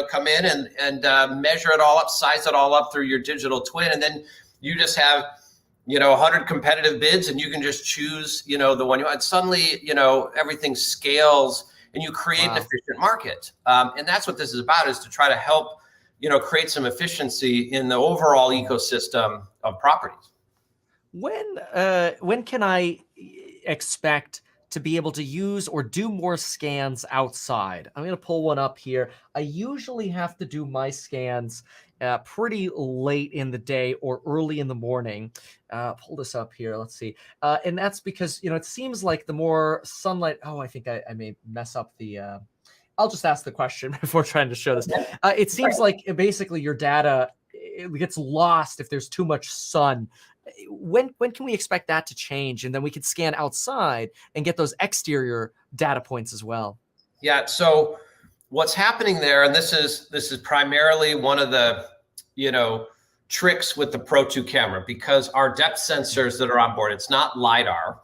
come in and measure it all up, size it all up through your digital twin. And then you just have, 100 competitive bids, and you can just choose, the one you want. And suddenly, everything scales and you create an efficient market. And that's what this is about, is to try to help, create some efficiency in the overall ecosystem of properties. When can I expect to be able to use or do more scans outside? I'm going to pull one up here. I usually have to do my scans pretty late in the day or early in the morning. Pull this up here. Let's see. And that's because, it seems like the more sunlight. Oh, I think I may mess up the. I'll just ask the question before trying to show this. It seems like basically your data, it gets lost if there's too much sun. When can we expect that to change, and then we can scan outside and get those exterior data points as well? Yeah. So what's happening there, and this is primarily one of the tricks with the Pro 2 camera, because our depth sensors that are on board, it's not LiDAR,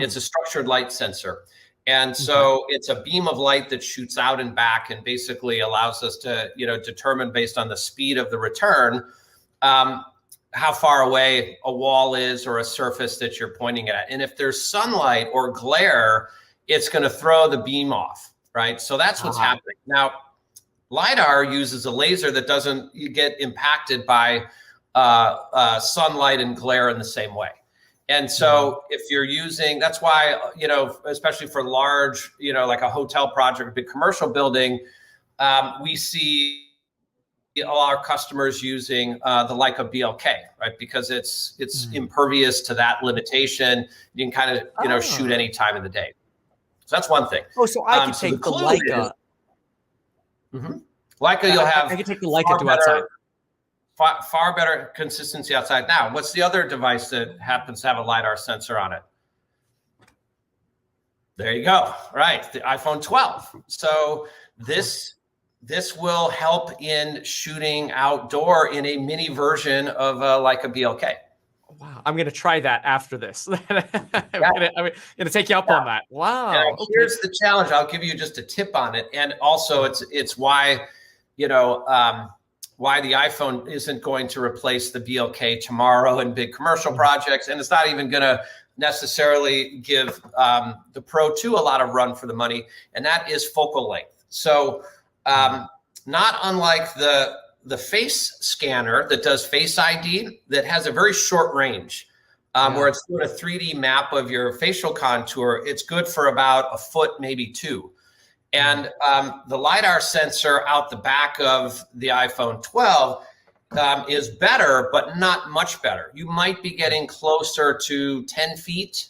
it's a structured light sensor. And so it's a beam of light that shoots out and back and basically allows us to determine, based on the speed of the return, how far away a wall is or a surface that you're pointing at. And if there's sunlight or glare, it's going to throw the beam off, right? So that's what's happening. Now, LiDAR uses a laser that doesn't get impacted by sunlight and glare in the same way. And so if you're using, that's why, especially for large, like a hotel project, a big commercial building, we see all our customers using the Leica BLK, right? Because it's impervious to that limitation. You can kind of, shoot any time of the day. So that's one thing. Oh, so I can take the Leica. Leica, you'll have. I can take the Leica to outside. Far better consistency outside. Now, what's the other device that happens to have a LiDAR sensor on it? There you go. Right, the iPhone 12. So this will help in shooting outdoor in a mini version of Leica BLK. Wow, I'm going to try that after this. I'm going to take you up on that. Wow. Yeah, here's the challenge. I'll give you just a tip on it, and also it's why why the iPhone isn't going to replace the BLK tomorrow in big commercial projects, and it's not even going to necessarily give the Pro 2 a lot of run for the money, and that is focal length. So not unlike the face scanner that does Face ID, that has a very short range, where it's doing a 3D map of your facial contour. It's good for about a foot, maybe 2. And the LiDAR sensor out the back of the iPhone 12 is better, but not much better. You might be getting closer to 10 feet,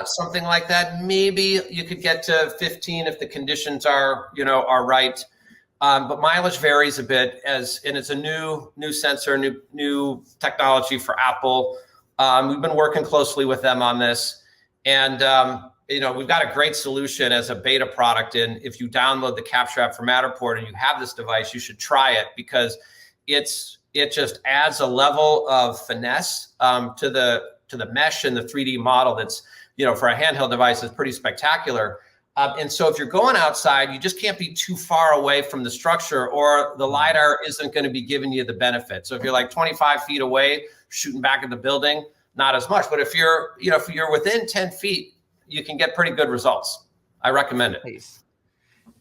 something like that. Maybe you could get to 15 if the conditions are right. But mileage varies a bit, and it's a new sensor, new technology for Apple. We've been working closely with them on this, and we've got a great solution as a beta product. And if you download the Capture app for Matterport and you have this device, you should try it, because it just adds a level of finesse to the mesh and the 3D model that's, for a handheld device, is pretty spectacular. And so if you're going outside, you just can't be too far away from the structure, or the LiDAR isn't going to be giving you the benefit. So if you're like 25 feet away, shooting back at the building, not as much. But if you're within 10 feet, you can get pretty good results. I recommend it.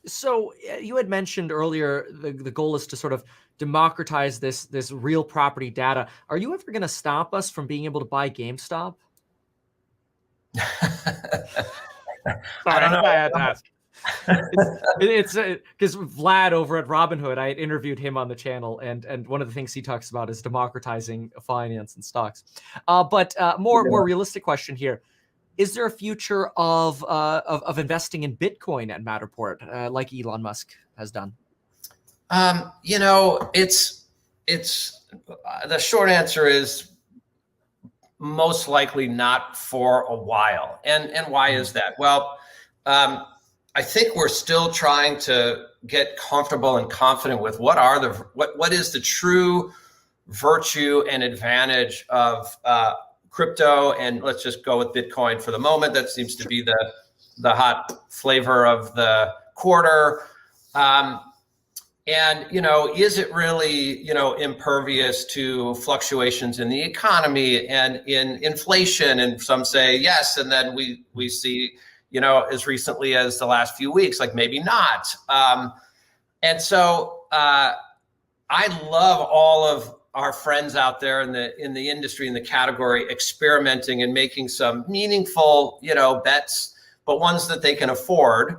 So you had mentioned earlier the goal is to sort of democratize this real property data. Are you ever going to stop us from being able to buy GameStop? I don't know. I had to ask. It's because Vlad over at Robinhood, I had interviewed him on the channel, and one of the things he talks about is democratizing finance and stocks. But more realistic question here. Is there a future of investing in Bitcoin at Matterport, like Elon Musk has done? It's the short answer is most likely not for a while. And why is that? Well, I think we're still trying to get comfortable and confident with what is the true virtue and advantage of crypto, and let's just go with Bitcoin for the moment. That seems to be the hot flavor of the quarter. And, is it really, impervious to fluctuations in the economy and in inflation? And some say yes. And then we see, as recently as the last few weeks, like maybe not. And so I love all of our friends out there in the industry, in the category, experimenting and making some meaningful, bets, but ones that they can afford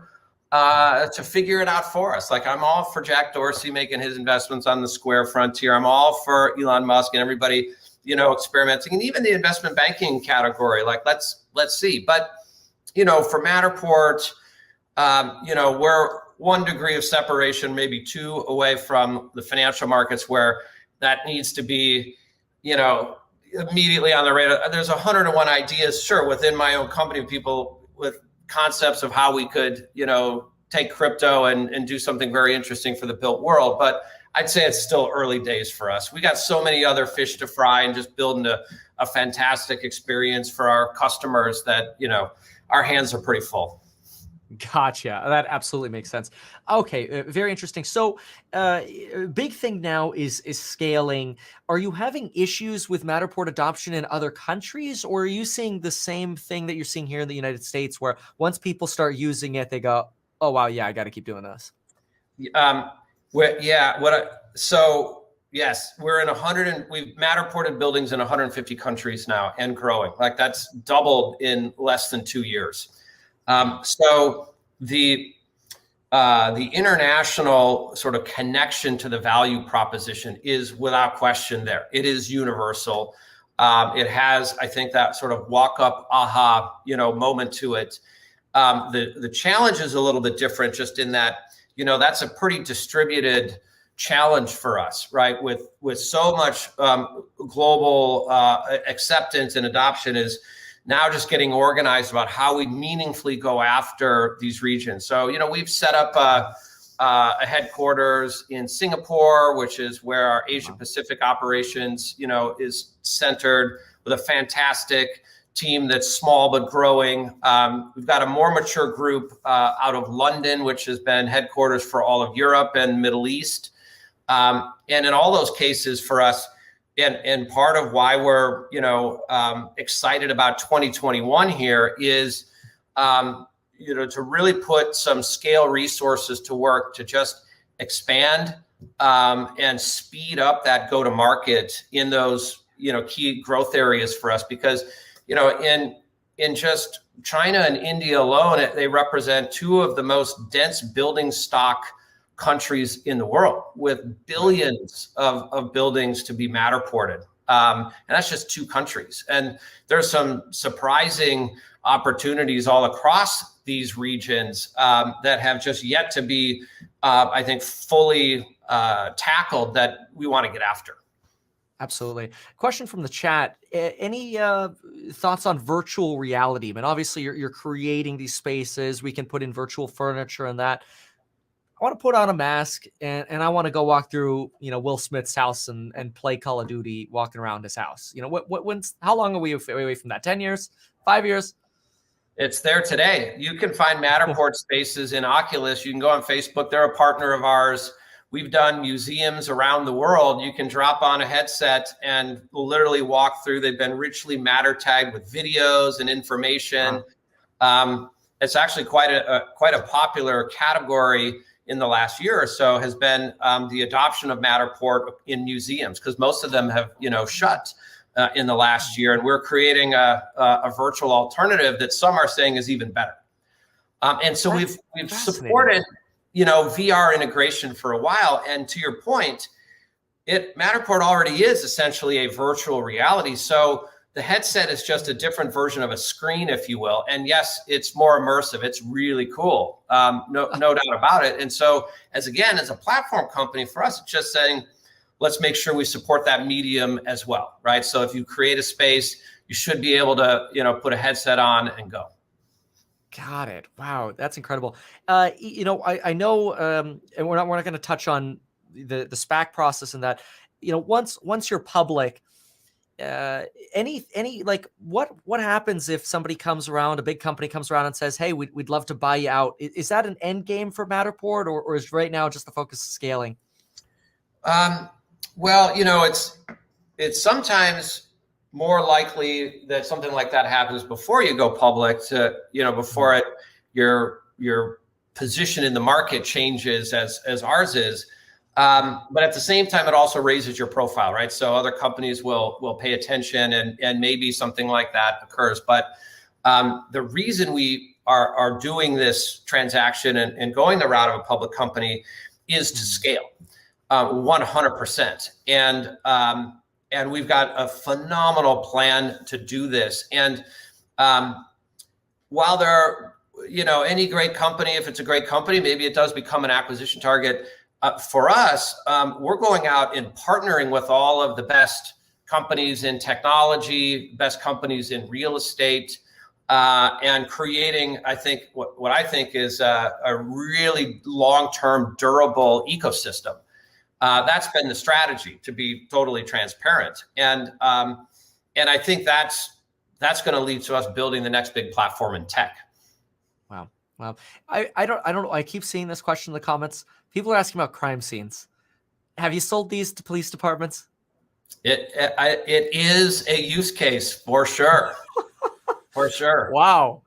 to figure it out for us. Like, I'm all for Jack Dorsey making his investments on the Square frontier. I'm all for Elon Musk and everybody, experimenting, and even the investment banking category. Like, let's see. But, for Matterport, we're 1 degree of separation, maybe 2 away from the financial markets, where that needs to be, immediately on the radar. There's 101 ideas, sure, within my own company, of people with concepts of how we could, take crypto and do something very interesting for the built world. But I'd say it's still early days for us. We got so many other fish to fry, and just building a fantastic experience for our customers that, our hands are pretty full. Gotcha. That absolutely makes sense. Okay, very interesting. So, big thing now is scaling. Are you having issues with Matterport adoption in other countries, or are you seeing the same thing that you're seeing here in the United States, where once people start using it, they go, "Oh wow, yeah, I got to keep doing this." Yes, we're in 100 and we've Matterported buildings in 150 countries now and growing. Like that's doubled in less than 2 years. So the international sort of connection to the value proposition is without question there. It is universal. It has, I think, that sort of walk up, aha, moment to it. The challenge is a little bit different, just in that, that's a pretty distributed challenge for us, right? With so much global acceptance and adoption is now just getting organized about how we meaningfully go after these regions. So, we've set up a headquarters in Singapore, which is where our Asia Pacific operations, is centered, with a fantastic team that's small but growing. We've got a more mature group out of London, which has been headquarters for all of Europe and Middle East. And in all those cases for us, and part of why we're, excited about 2021 here is, to really put some scale resources to work to just expand and speed up that go-to-market in those, key growth areas for us. Because, in just China and India alone, they represent two of the most dense building stock countries in the world, with billions of buildings to be Matterported. And that's just two countries. And there's some surprising opportunities all across these regions that have just yet to be, I think, fully tackled, that we want to get after. Absolutely. Question from the chat. Any thoughts on virtual reality? I mean, obviously you're creating these spaces. We can put in virtual furniture and that. I want to put on a mask and I want to go walk through, Will Smith's house and play Call of Duty walking around his house. How long are we away from that? 10 years, 5 years? It's there today. You can find Matterport spaces in Oculus. You can go on Facebook. They're a partner of ours. We've done museums around the world. You can drop on a headset and literally walk through. They've been richly Matter tagged with videos and information. Wow. It's actually quite a popular category in the last year or so, has been the adoption of Matterport in museums, because most of them have, shut in the last year. And we're creating a virtual alternative that some are saying is even better. And so we've supported, VR integration for a while. And to your point, Matterport already is essentially a virtual reality. So the headset is just a different version of a screen, if you will. And yes, it's more immersive. It's really cool. No doubt about it. And so as a platform company, for us, it's just saying, let's make sure we support that medium as well, right? So if you create a space, you should be able to, put a headset on and go. Got it. Wow, that's incredible. I know, and we're not going to touch on the SPAC process and that. Once you're public, what happens if somebody comes around, a big company comes around and says, hey, we'd love to buy you out? Is that an end game for Matterport, or is right now just the focus of scaling? Well, it's sometimes more likely that something like that happens before you go public, to, before your position in the market changes as ours is. But at the same time, it also raises your profile, right? So other companies will pay attention, and maybe something like that occurs. But the reason we are doing this transaction and going the route of a public company is to scale 100%. And we've got a phenomenal plan to do this. And while there, any great company, if it's a great company, maybe it does become an acquisition target. For us, we're going out and partnering with all of the best companies in technology, best companies in real estate, and creating, I think, what I think is a really long-term, durable ecosystem. That's been the strategy, to be totally transparent, and I think that's going to lead to us building the next big platform in tech. Wow. I don't know. I keep seeing this question in the comments. People are asking about crime scenes. Have you sold these to police departments? It is a use case for sure. For sure. Wow.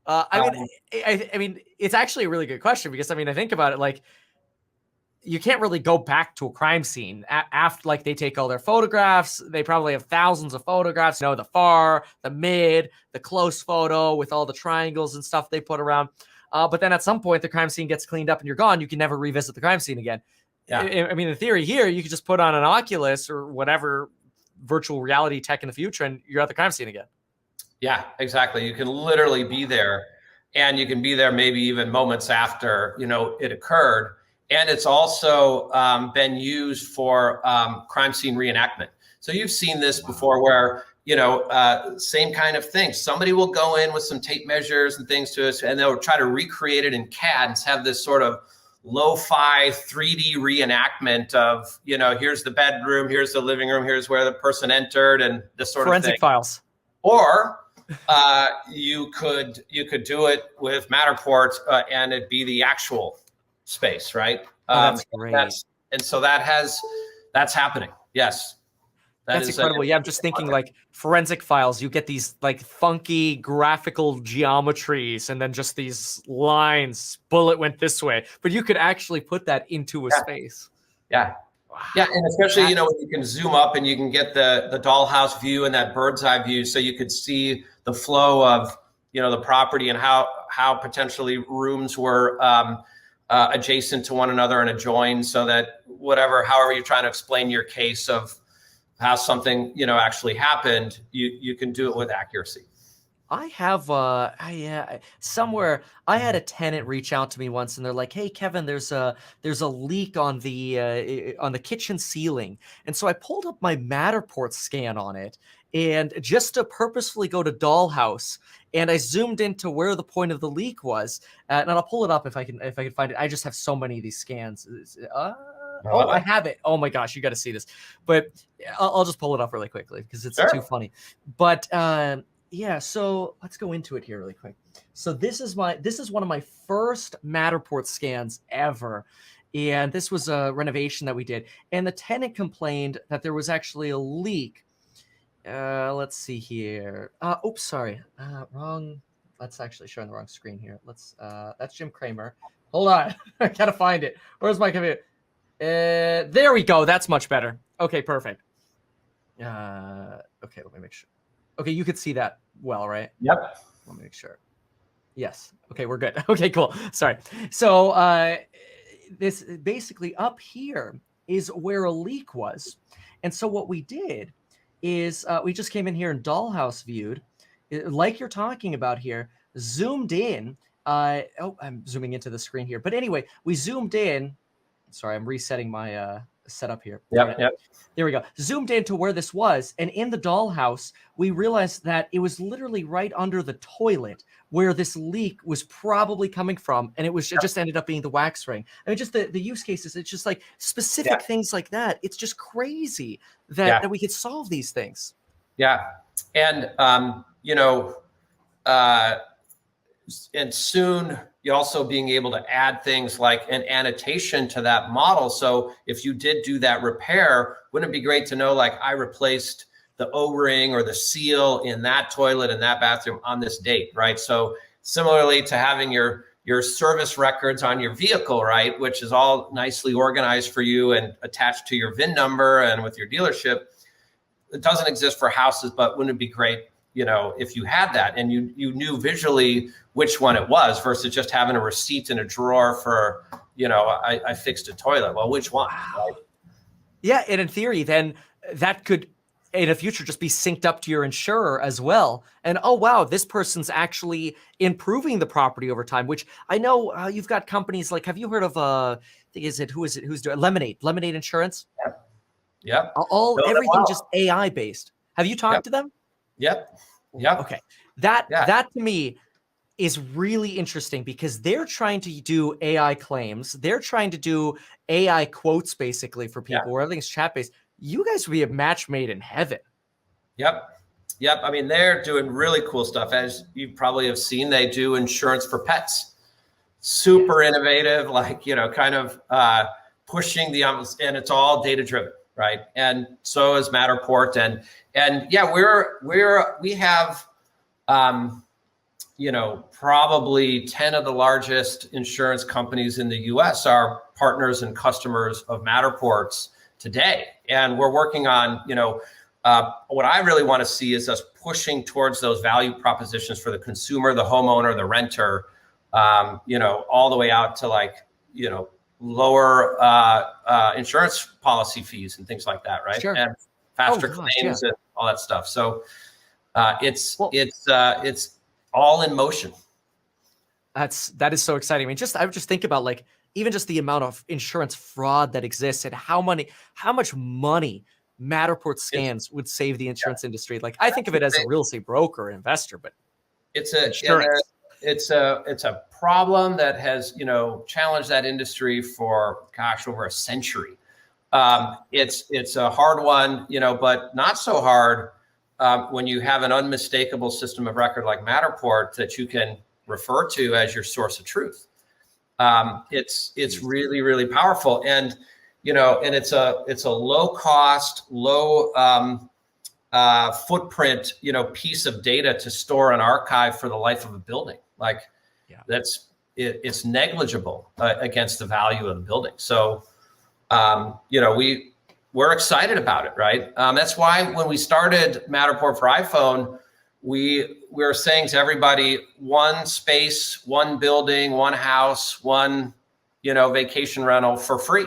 I mean, it's actually a really good question, because I think about it, like, you can't really go back to a crime scene after, like, they take all their photographs. They probably have thousands of photographs, the far, the mid, the close photo with all the triangles and stuff they put around. But then at some point, the crime scene gets cleaned up and you're gone. You can never revisit the crime scene again. Yeah. I mean, in theory here, you could just put on an Oculus or whatever virtual reality tech in the future and you're at the crime scene again. Yeah, exactly. You can literally be there, and you can be there maybe even moments after, it occurred. And it's also been used for crime scene reenactment. So you've seen this before where, same kind of thing. Somebody will go in with some tape measures and things to us, and they'll try to recreate it in CAD and have this sort of lo-fi 3D reenactment of, here's the bedroom, here's the living room, here's where the person entered, and this sort of thing. Forensic files. Or you could do it with Matterport and it'd be the actual space, right? That's great. And so that's happening. Yes. That's incredible. Yeah, I'm just thinking like forensic files. You get these like funky graphical geometries and then just these lines. Bullet went this way, but you could actually put that into a space. Yeah. Wow. Yeah, and especially when you can zoom up and you can get the dollhouse view and that bird's eye view, so you could see the flow of the property and how potentially rooms were adjacent to one another and adjoined, so that however you're trying to explain your case of how something actually happened, you can do it with accuracy. I have somewhere I had a tenant reach out to me once, and they're like, "Hey, Kevin, there's a leak on the kitchen ceiling," and so I pulled up my Matterport scan on it, and just to purposefully go to Dollhouse, and I zoomed into where the point of the leak was, and I'll pull it up if I can find it. I just have so many of these scans. Oh, I have it. Oh my gosh, you got to see this. But I'll just pull it up really quickly because it's too funny. But yeah, so let's go into it here really quick. So this is one of my first Matterport scans ever. And this was a renovation that we did. And the tenant complained that there was actually a leak. Let's see here. Oops, sorry. Wrong. That's actually showing the wrong screen here. That's Jim Kramer. Hold on. I gotta find it. Where's my computer? There we go. That's much better. Okay, perfect. Okay, let me make sure. Okay, you could see that well, right? Yep. Let me make sure. Yes. Okay, we're good. Okay, cool. Sorry. So this basically up here is where a leak was. And so what we did is we just came in here and Dollhouse viewed, like you're talking about here, zoomed in. I'm zooming into the screen here. But anyway, we zoomed in. Sorry, I'm resetting my setup here. Yep. There we go. Zoomed into where this was, and in the Dollhouse, we realized that it was literally right under the toilet where this leak was probably coming from, and it just ended up being the wax ring. I mean, just the use cases. It's just like specific things like that. It's just crazy that we could solve these things. Yeah, and and soon you also being able to add things like an annotation to that model. So if you did do that repair, wouldn't it be great to know, like, I replaced the O-ring or the seal in that toilet in that bathroom on this date, right? So similarly to having your service records on your vehicle, right, which is all nicely organized for you and attached to your VIN number and with your dealership, it doesn't exist for houses, but wouldn't it be great, if you had that and you knew visually which one it was versus just having a receipt in a drawer for, I fixed a toilet. Well, which one? Right? Yeah, and in theory, then that could, in the future, just be synced up to your insurer as well. And oh wow, this person's actually improving the property over time. Which I know you've got companies like. Have you heard of who's doing Lemonade Insurance? Yep. Everything just AI based. Have you talked to them? Yep. Okay. That to me is really interesting because they're trying to do AI claims. They're trying to do AI quotes basically for people where everything's chat based. You guys would be a match made in heaven. Yep. I mean, they're doing really cool stuff. As you probably have seen, they do insurance for pets. Super innovative, like, kind of pushing and it's all data driven, right? And so is Matterport. And yeah, we have, probably 10 of the largest insurance companies in the US are partners and customers of Matterport's today. And we're working on, what I really want to see is us pushing towards those value propositions for the consumer, the homeowner, the renter, all the way out to lower insurance policy fees and things like that, right? Sure. And faster claims and all that stuff. So it's all in motion. That is so exciting. I mean, I would just think about even just the amount of insurance fraud that exists and how much money Matterport scans would save the insurance industry. I think of it as a real estate broker or investor, but it's a problem that has, challenged that industry for, over a century. It's a hard one, but not so hard when you have an unmistakable system of record like Matterport that you can refer to as your source of truth. It's really, really powerful. And, and it's a low cost, low footprint, piece of data to store and archive for the life of a building. It's negligible against the value of the building. So, we're excited about it, right? That's why when we started Matterport for iPhone, we were saying to everybody, one space, one building, one house, one, vacation rental for free.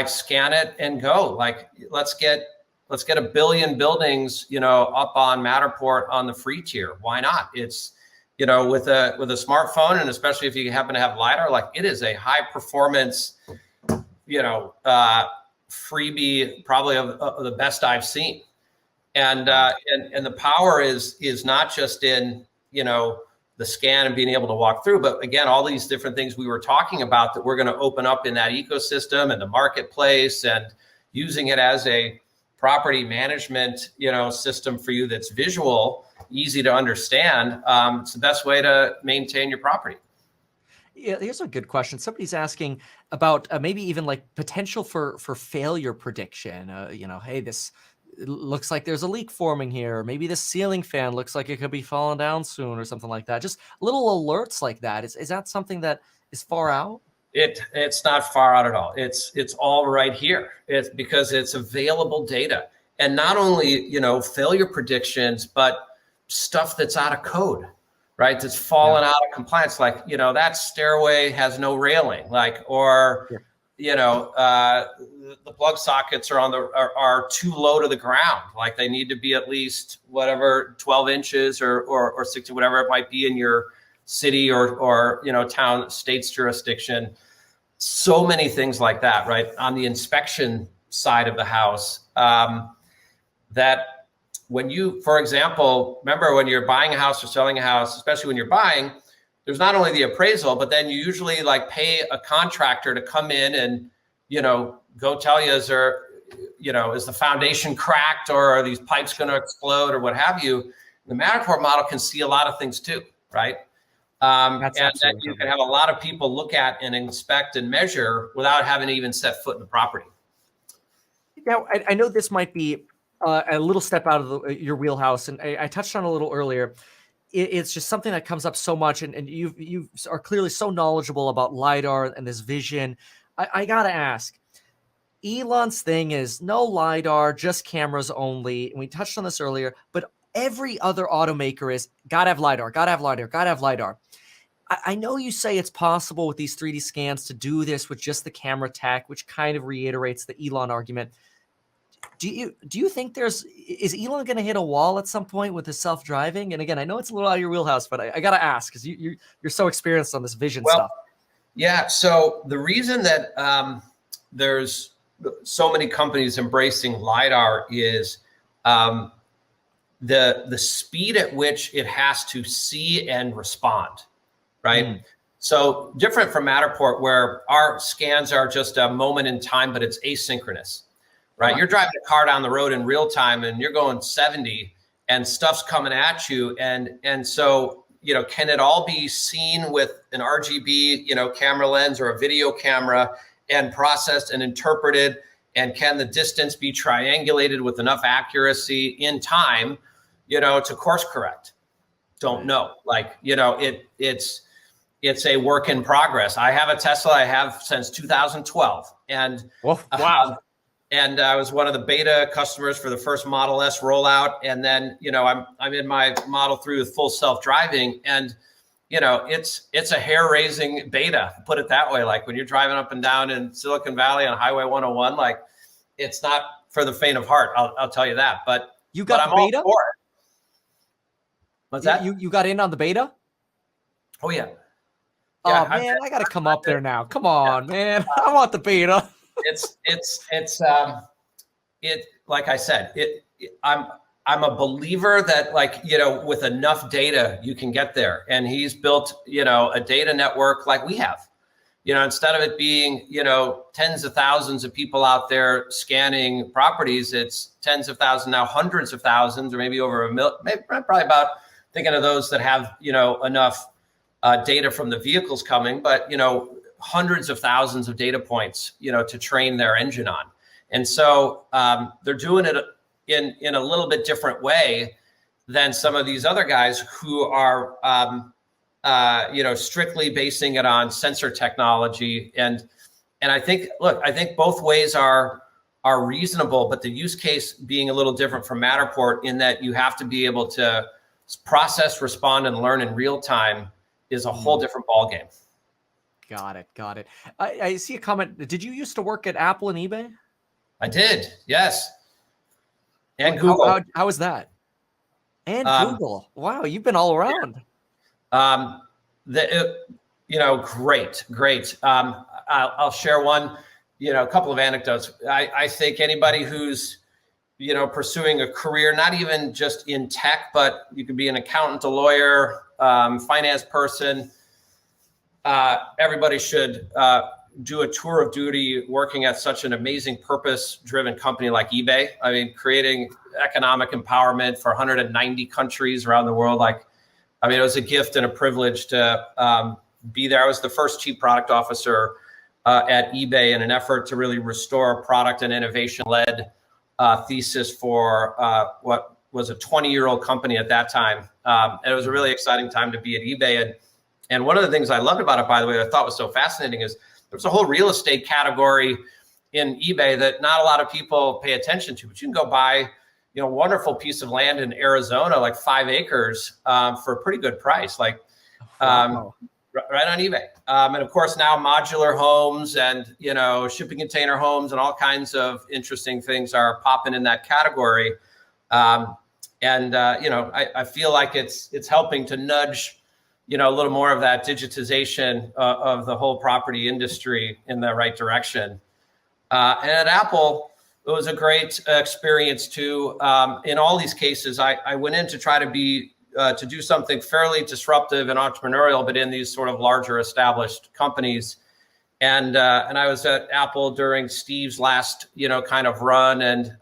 Scan it and go. Let's get 1 billion buildings, up on Matterport on the free tier. Why not? It's, with a smartphone, and especially if you happen to have LiDAR, it is a high performance, freebie, probably of the best I've seen. And the power is not just in, the scan and being able to walk through, but again, all these different things we were talking about that we're going to open up in that ecosystem and the marketplace, and using it as a property management, system for you that's visual, easy to understand. It's the best way to maintain your property. Yeah, here's a good question. Somebody's asking about maybe even potential for failure prediction. Hey, this looks like there's a leak forming here. Maybe the ceiling fan looks like it could be falling down soon or something like that. Just little alerts like that. Is that something that is far out? It's not far out at all. It's all right here. It's because it's available data, and not only, failure predictions, but stuff that's out of code, right? That's fallen out of compliance. That stairway has no railing, the plug sockets are too low to the ground. They need to be at least 12 inches or 60, whatever it might be in your city or town, state's jurisdiction. So many things like that, right? On the inspection side of the house, that when you, for example, remember when you're buying a house or selling a house, especially when you're buying, there's not only the appraisal, but then you usually pay a contractor to come in and, go tell you, is the foundation cracked, or are these pipes going to explode, or what have you. The Matterport model can see a lot of things too, right? And that you can have a lot of people look at and inspect and measure without having to even set foot in the property. Now, I know this might be a little step out of your wheelhouse, and I touched on it a little earlier. It's just something that comes up so much, and you are clearly so knowledgeable about LiDAR and this vision. I gotta ask, Elon's thing is no LiDAR, just cameras only. And we touched on this earlier, but every other automaker is gotta have LiDAR, gotta have LiDAR, gotta have LiDAR. I know you say it's possible with these 3D scans to do this with just the camera tech, which kind of reiterates the Elon argument. Do you think is Elon going to hit a wall at some point with his self-driving? And again, I know it's a little out of your wheelhouse, but I got to ask, because you're so experienced on this vision stuff. Yeah. So the reason that there's so many companies embracing LiDAR is the speed at which it has to see and respond, right? So different from Matterport, where our scans are just a moment in time, but it's asynchronous. Right. You're driving a car down the road in real time and you're going 70 and stuff's coming at you. And so, can it all be seen with an RGB, camera lens or a video camera and processed and interpreted? And can the distance be triangulated with enough accuracy in time, to course correct? don't know. Like, it's a work in progress. I have a Tesla I have since 2012. And well, wow. And I was one of the beta customers for the first Model S rollout. And then, I'm in my Model 3 with full self-driving. And, it's a hair-raising beta, put it that way. Like when you're driving up and down in Silicon Valley on Highway 101, like it's not for the faint of heart. I'll tell you that. But you got the beta? All for it. What's that? You got in on the beta? Oh yeah. Oh man, I gotta come up there now. Come on, man. I want the beta. Like I said, I'm a believer that with enough data you can get there. And he's built, a data network like we have. Instead of it being, tens of thousands of people out there scanning properties, it's tens of thousands, now hundreds of thousands, or maybe over a million, probably about thinking of those that have, enough data from the vehicles coming, but, hundreds of thousands of data points, to train their engine on. And so they're doing it in a little bit different way than some of these other guys who are, strictly basing it on sensor technology. And I think both ways are reasonable, but the use case being a little different from Matterport in that you have to be able to process, respond, and learn in real time is a whole different ballgame. Got it. I see a comment. Did you used to work at Apple and eBay? I did, yes. And Google. How was that? And Google. Wow, you've been all around. Great. I'll share one, a couple of anecdotes. I think anybody who's, pursuing a career, not even just in tech, but you could be an accountant, a lawyer, finance person. Everybody should do a tour of duty working at such an amazing purpose-driven company like eBay. I mean, creating economic empowerment for 190 countries around the world. It was a gift and a privilege to be there. I was the first chief product officer at eBay in an effort to really restore product and innovation-led thesis for what was a 20-year-old company at that time. And it was a really exciting time to be at eBay. And one of the things I loved about it, by the way, I thought was so fascinating is there's a whole real estate category in eBay that not a lot of people pay attention to, but you can go buy, a wonderful piece of land in Arizona, like 5 acres for a pretty good price, right on eBay. And of course now modular homes and, shipping container homes and all kinds of interesting things are popping in that category. I feel like it's helping to nudge, a little more of that digitization of the whole property industry in the right direction. And at Apple, it was a great experience too. In all these cases, I went in to try to to do something fairly disruptive and entrepreneurial, but in these sort of larger established companies. And I was at Apple during Steve's last, kind of run, and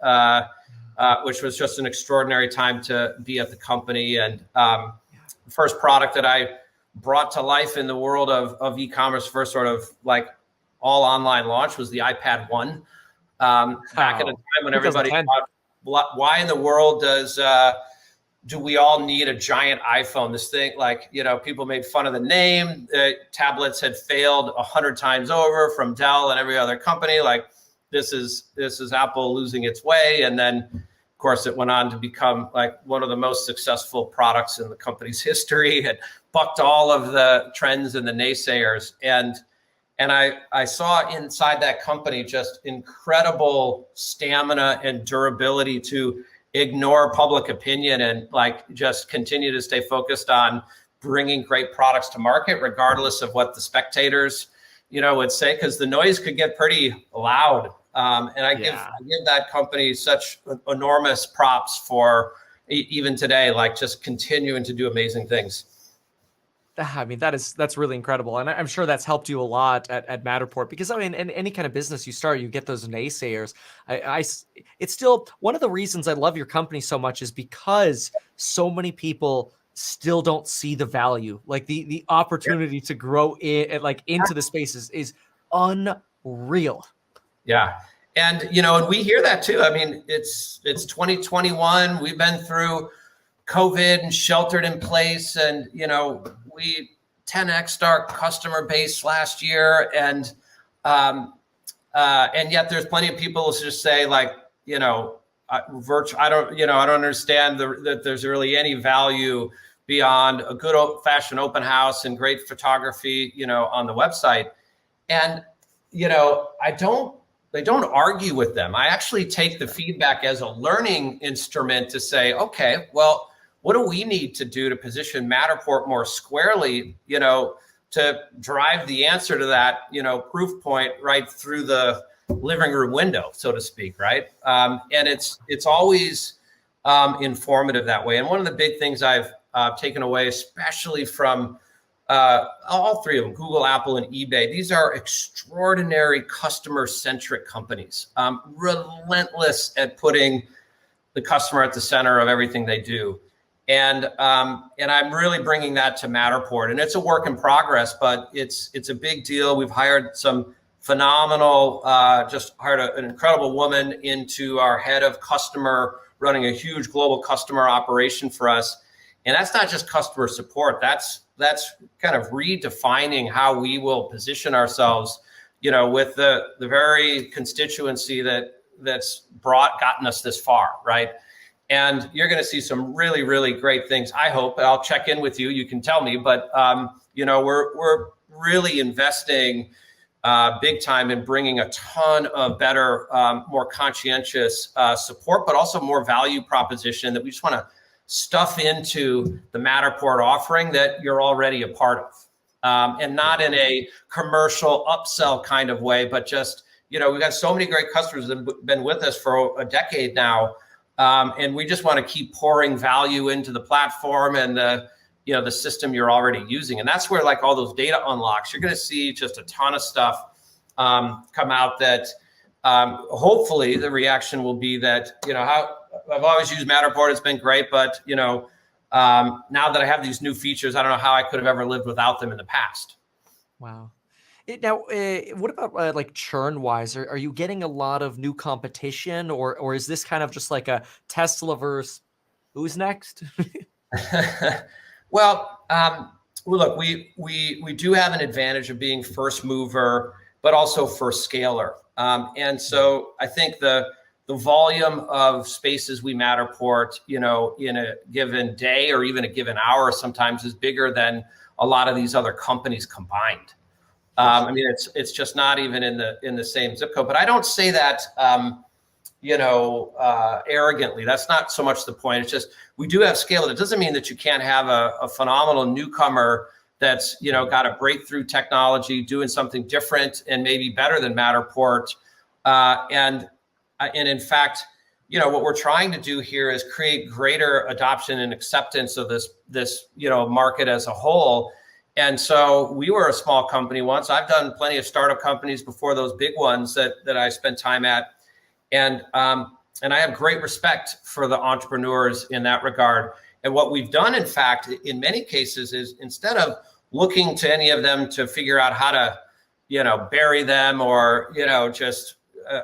which was just an extraordinary time to be at the company. And the first product that I brought to life in the world of e-commerce, first sort of like all online launch, was the iPad 1. Back at a time when everybody thought, why in the world do we all need a giant iPhone? This thing, people made fun of the name. Tablets had failed 100 times over from Dell and every other company. This is Apple losing its way. And then, of course, it went on to become one of the most successful products in the company's history. It bucked all of the trends and the naysayers. And I saw inside that company just incredible stamina and durability to ignore public opinion and just continue to stay focused on bringing great products to market, regardless of what the spectators, would say, because the noise could get pretty loud. And I give that company such enormous props for even today, just continuing to do amazing things. I mean, that's really incredible. And I'm sure that's helped you a lot at Matterport, because in any kind of business you start, you get those naysayers. It's still one of the reasons I love your company so much is because so many people still don't see the value, the opportunity to grow into the spaces is unreal. Yeah. And, and we hear that too. I mean, it's 2021. We've been through COVID and sheltered in place, and we 10x'd our customer base last year, and yet there's plenty of people who just say like, virtual. I don't understand that there's really any value beyond a good old-fashioned open house and great photography, on the website. And I don't argue with them. I actually take the feedback as a learning instrument to say, okay, well, what do we need to do to position Matterport more squarely, to drive the answer to that, proof point right through the living room window, so to speak, right? And it's always informative that way. And one of the big things I've taken away, especially from all three of them, Google, Apple, and eBay, these are extraordinary customer-centric companies, relentless at putting the customer at the center of everything they do. And I'm really bringing that to Matterport, and it's a work in progress, but it's a big deal. We've hired some phenomenal, just hired an incredible woman into our head of customer, running a huge global customer operation for us. And that's not just customer support. That's kind of redefining how we will position ourselves, with the very constituency that's gotten us this far, right? And you're going to see some really, really great things. I hope. I'll check in with you. You can tell me, but we're really investing big time in bringing a ton of better, more conscientious support, but also more value proposition that we just want to stuff into the Matterport offering that you're already a part of, and not in a commercial upsell kind of way, but just, we've got so many great customers that have been with us for a decade now. And we just want to keep pouring value into the platform and the system you're already using. And that's where like all those data unlocks, you're going to see just a ton of stuff come out that hopefully the reaction will be that, how I've always used Matterport, it's been great, but now that I have these new features, I don't know how I could have ever lived without them in the past. Wow. Now, what about like churn wise? Are you getting a lot of new competition, or is this kind of just like a Tesla versus who's next? Well, look, we do have an advantage of being first mover, but also first scaler. And so I think the volume of spaces we Matterport, in a given day or even a given hour sometimes is bigger than a lot of these other companies combined. I mean, it's just not even in the same zip code. But I don't say that, arrogantly. That's not so much the point. It's just we do have scale. It doesn't mean that you can't have a phenomenal newcomer that's got a breakthrough technology, doing something different and maybe better than Matterport. And in fact, what we're trying to do here is create greater adoption and acceptance of this market as a whole. And so we were a small company once. I've done plenty of startup companies before those big ones that I spent time at. And I have great respect for the entrepreneurs in that regard. And what we've done, in fact, in many cases is instead of looking to any of them to figure out how to, bury them or, just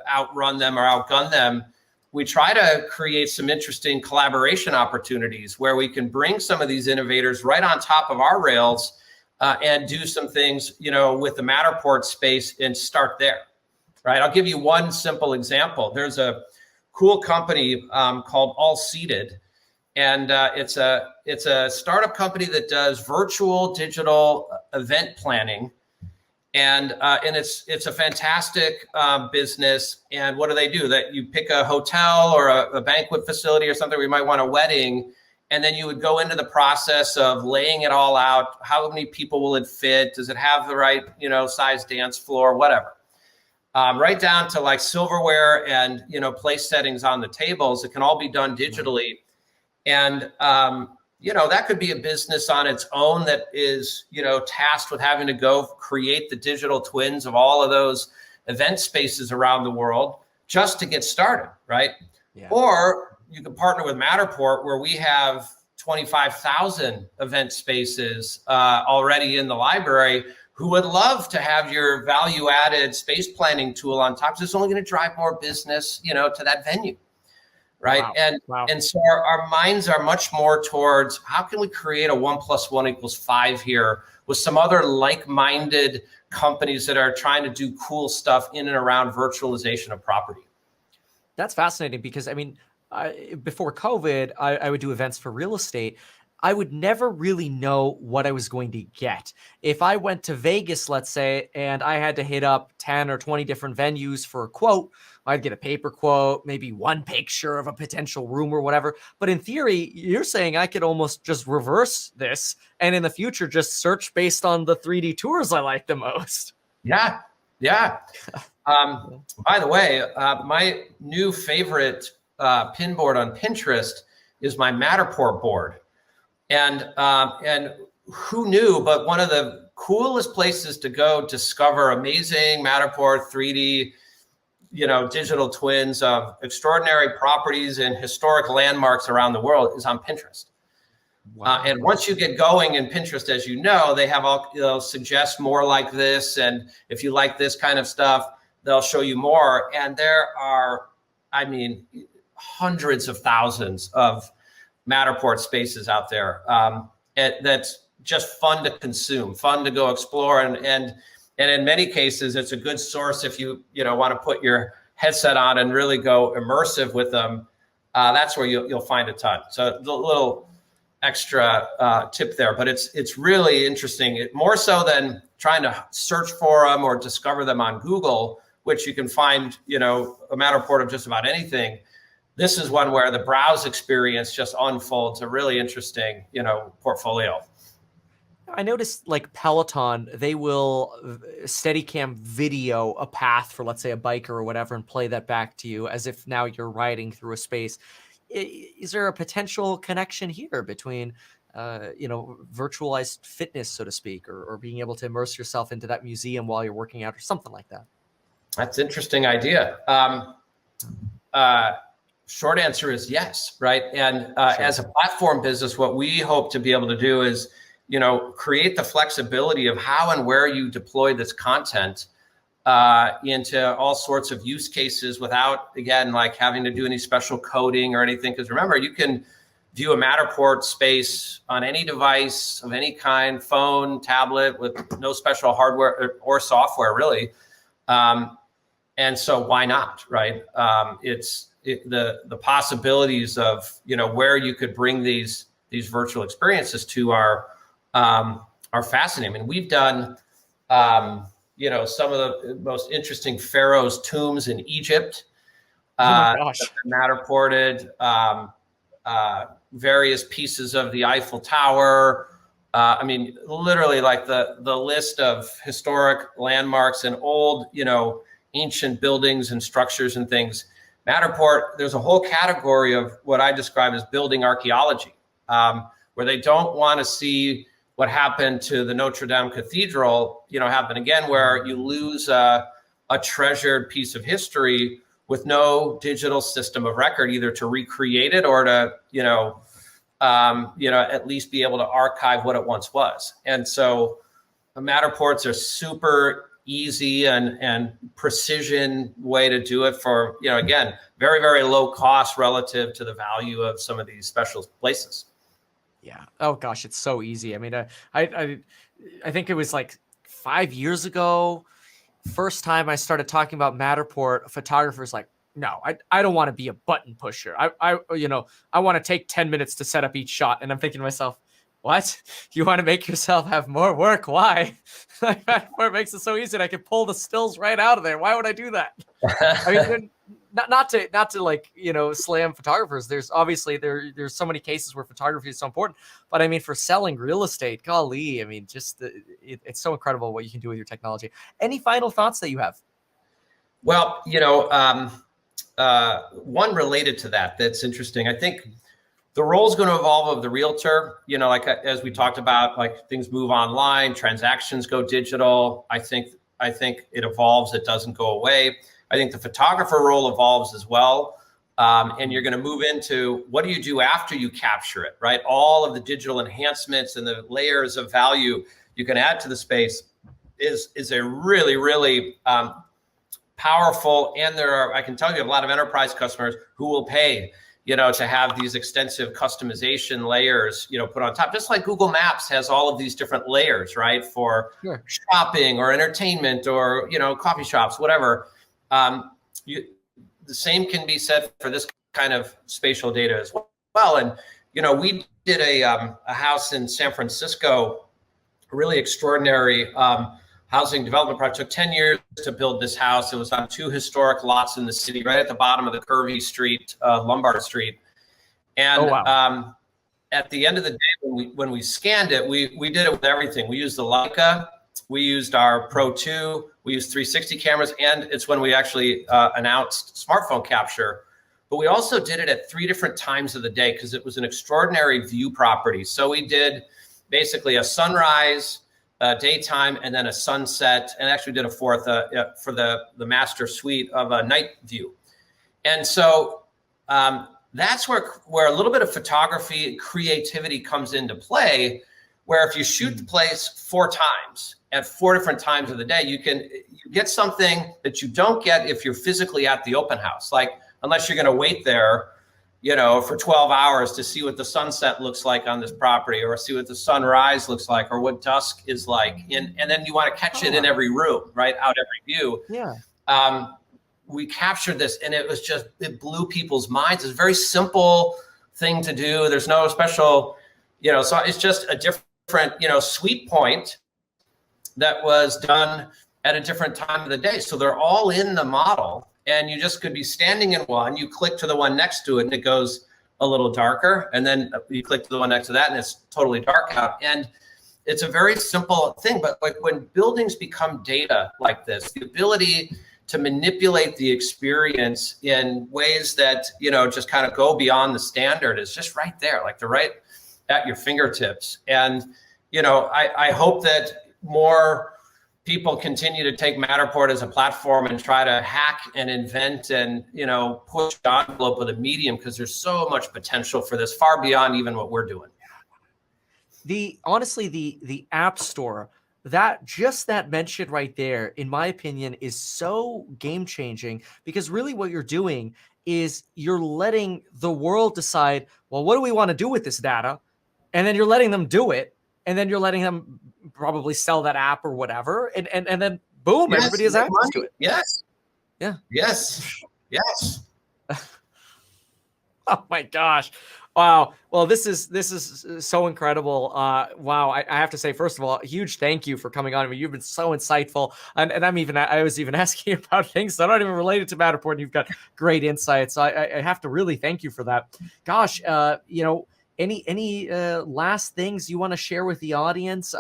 outrun them or outgun them, we try to create some interesting collaboration opportunities where we can bring some of these innovators right on top of our rails and do some things, with the Matterport space and start there, right? I'll give you one simple example. There's a cool company called All Seated, and it's a startup company that does virtual digital event planning, and it's a fantastic business. And what do? That you pick a hotel or a banquet facility or something where you might want a wedding. And then you would go into the process of laying it all out. How many people will it fit? Does it have the right, size dance floor, whatever. Right down to like silverware and, place settings on the tables. It can all be done digitally. And, that could be a business on its own that is, tasked with having to go create the digital twins of all of those event spaces around the world just to get started, right? Yeah. Or you can partner with Matterport, where we have 25,000 event spaces already in the library, who would love to have your value-added space planning tool on top. So it's only going to drive more business, to that venue, right? Wow. And Wow. and so our minds are much more towards how can we create a 1+1 = 5 here with some other like-minded companies that are trying to do cool stuff in and around virtualization of property. That's fascinating because before COVID, I would do events for real estate. I would never really know what I was going to get. If I went to Vegas, let's say, and I had to hit up 10 or 20 different venues for a quote, I'd get a paper quote, maybe one picture of a potential room or whatever. But in theory, you're saying I could almost just reverse this and in the future just search based on the 3D tours I like the most. Yeah, yeah. By the way, my new favorite pin board on Pinterest is my Matterport board. And who knew, but one of the coolest places to go discover amazing Matterport 3D, digital twins of extraordinary properties and historic landmarks around the world is on Pinterest. Wow. And once you get going in Pinterest, as you know, they have they'll suggest more like this. And if you like this kind of stuff, they'll show you more. And there are, hundreds of thousands of Matterport spaces out there. That's just fun to consume, fun to go explore. And in many cases, it's a good source if you want to put your headset on and really go immersive with them. That's where you'll find a ton. So the little extra tip there, but it's really interesting. More so than trying to search for them or discover them on Google, which you can find, a Matterport of just about anything. This is one where the browse experience just unfolds a really interesting, portfolio. I noticed like Peloton, they will Steadicam video a path for, let's say, a biker or whatever, and play that back to you as if now you're riding through a space. Is there a potential connection here between, virtualized fitness, so to speak, or being able to immerse yourself into that museum while you're working out or something like that? That's an interesting idea. Short answer is yes, right? And Sure. As a platform business, what we hope to be able to do is, create the flexibility of how and where you deploy this content into all sorts of use cases without, again, like having to do any special coding or anything. Because remember, you can view a Matterport space on any device of any kind, phone, tablet, with no special hardware or software, really. And so why not, right? The possibilities of, where you could bring these virtual experiences to are fascinating. I mean, we've done, some of the most interesting pharaohs' tombs in Egypt. Oh my gosh. Matterported, various pieces of the Eiffel Tower. Literally like the list of historic landmarks and old, ancient buildings and structures and things. Matterport, there's a whole category of what I describe as building archaeology, where they don't want to see what happened to the Notre Dame Cathedral, happen again, where you lose a treasured piece of history with no digital system of record, either to recreate it or to, at least be able to archive what it once was. And so the Matterports are super easy and precision way to do it for, again, very, very low cost relative to the value of some of these special places. Yeah. Oh gosh, it's so easy. I mean, I think it was like 5 years ago, first time I started talking about Matterport, a photographer's like, no, I don't want to be a button pusher. I want to take 10 minutes to set up each shot. And I'm thinking to myself, what? You want to make yourself have more work? Why? Matterport makes it so easy. And I can pull the stills right out of there. Why would I do that? I mean, not to like, slam photographers. There's obviously there's so many cases where photography is so important, but I mean, for selling real estate, golly, I mean, just it's so incredible what you can do with your technology. Any final thoughts that you have? Well, one related to that's interesting. I think the role is going to evolve of the realtor, like as we talked about, like things move online, transactions go digital. I think it evolves. It doesn't go away. I think the photographer role evolves as well. And you're going to move into what do you do after you capture it, right? All of the digital enhancements and the layers of value you can add to the space is a really, really powerful. And I can tell you a lot of enterprise customers who will pay to have these extensive customization layers, put on top, just like Google Maps has all of these different layers, right? For Sure. shopping or entertainment or, coffee shops, whatever. The same can be said for this kind of spatial data as well. And, we did a house in San Francisco, a really extraordinary housing development project. It took 10 years to build this house. It was on 2 historic lots in the city, right at the bottom of the curvy street, Lombard Street. And at the end of the day, when we scanned it, we did it with everything. We used the Leica, we used our Pro 2, we used 360 cameras, and it's when we actually announced smartphone capture. But we also did it at 3 different times of the day because it was an extraordinary view property. So we did basically a sunrise, daytime, and then a sunset, and actually did a 4th for the master suite of a night view. And so that's where a little bit of photography creativity comes into play, where if you shoot the place 4 times at 4 different times of the day, you get something that you don't get if you're physically at the open house, like unless you're going to wait there for 12 hours to see what the sunset looks like on this property, or see what the sunrise looks like, or what dusk is like. And then you want to catch it in every room, right? Out every view. Yeah. We captured this, and it blew people's minds. It's a very simple thing to do. There's no special, so it's just a different, sweep point that was done at a different time of the day. So they're all in the model. And you just could be standing in one, you click to the one next to it and it goes a little darker. And then you click to the one next to that and it's totally dark out. And it's a very simple thing, but like when buildings become data like this, the ability to manipulate the experience in ways that, just kind of go beyond the standard is just right there, like they're right at your fingertips. And, I hope that more people continue to take Matterport as a platform and try to hack and invent and, push the envelope of the medium, because there's so much potential for this, far beyond even what we're doing. Honestly, the App Store, that mention right there, in my opinion, is so game changing, because really what you're doing is you're letting the world decide, well, what do we want to do with this data? And then you're letting them do it. And then you're letting them probably sell that app or whatever. And then boom, yes, everybody has access to it. Yes. Yeah. Yes. Yes. Oh my gosh. Wow. Well, this is so incredible. Wow. I have to say, first of all, a huge thank you for coming on. I mean, you've been so insightful, and I was even asking you about things that aren't even related to Matterport, and you've got great insights. So I have to really thank you for that. Gosh, any last things you want to share with the audience?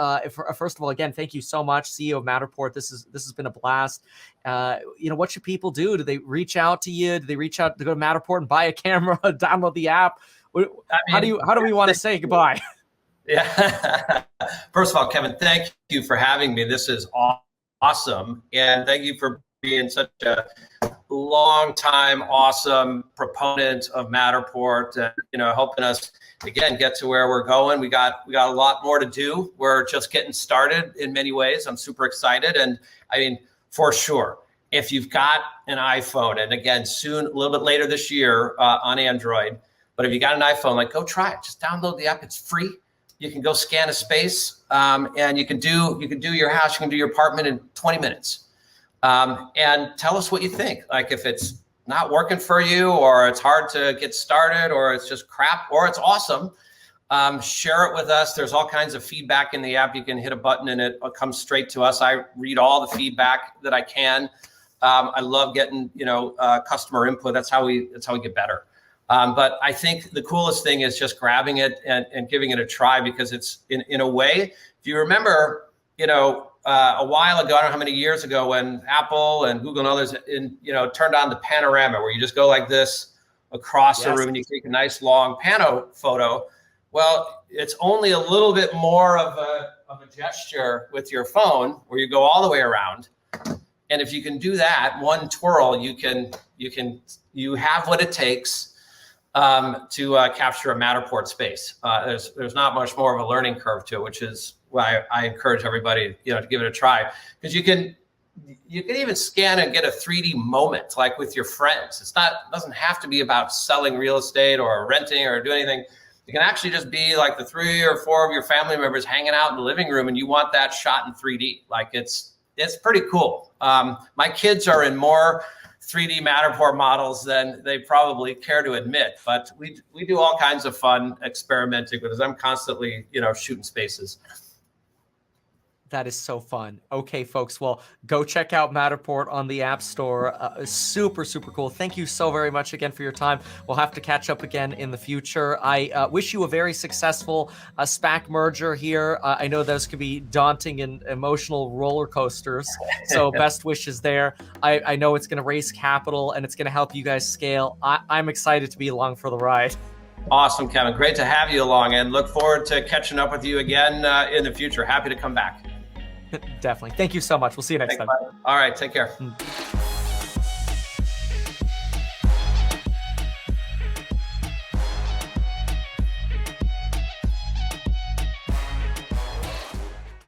First of all, again, thank you so much, CEO of Matterport. This has been a blast. What should people do? Do they reach out to you? Do they reach out to go to Matterport and buy a camera, download the app? How do we want to say goodbye? Yeah. First of all, Kevin, thank you for having me. This is awesome. And thank you for being such a long time, awesome proponent of Matterport, and, helping us again get to where we're going. We got a lot more to do. We're just getting started in many ways. I'm super excited. And I mean, for sure, if you've got an iPhone, and again, soon, a little bit later this year on Android, but if you got an iPhone, like, go try it. Just download the app. It's free. You can go scan a space, and you can do your house, you can do your apartment in 20 minutes. And tell us what you think. Like, if it's not working for you, or it's hard to get started, or it's just crap, or it's awesome, share it with us. There's all kinds of feedback in the app. You can hit a button and it comes straight to us. I read all the feedback that I can. I love getting, customer input. That's how we get better. But I think the coolest thing is just grabbing it and giving it a try, because it's in a way, if you remember, a while ago, I don't know how many years ago, when Apple and Google and others, turned on the panorama, where you just go like this across the room and you take a nice long pano photo. Well, it's only a little bit more of a gesture with your phone, where you go all the way around. And if you can do that one twirl, you have what it takes to capture a Matterport space. There's not much more of a learning curve to it, which is why I encourage everybody, to give it a try, because you can you can even scan and get a 3D moment, like with your friends. Doesn't have to be about selling real estate or renting or do anything. It can actually just be like the 3 or 4 of your family members hanging out in the living room, and you want that shot in 3D. Like it's pretty cool. My kids are in more 3D Matterport models than they probably care to admit, but we do all kinds of fun experimenting with it. I'm constantly, shooting spaces. That is so fun. Okay, folks. Well, go check out Matterport on the App Store. Super, super cool. Thank you so very much again for your time. We'll have to catch up again in the future. I wish you a very successful SPAC merger here. I know those could be daunting and emotional roller coasters. So best wishes there. I know it's going to raise capital and it's going to help you guys scale. I'm excited to be along for the ride. Awesome, Kevin. Great to have you along, and look forward to catching up with you again in the future. Happy to come back. Definitely. Thank you so much. We'll see you next time. All right. Take care.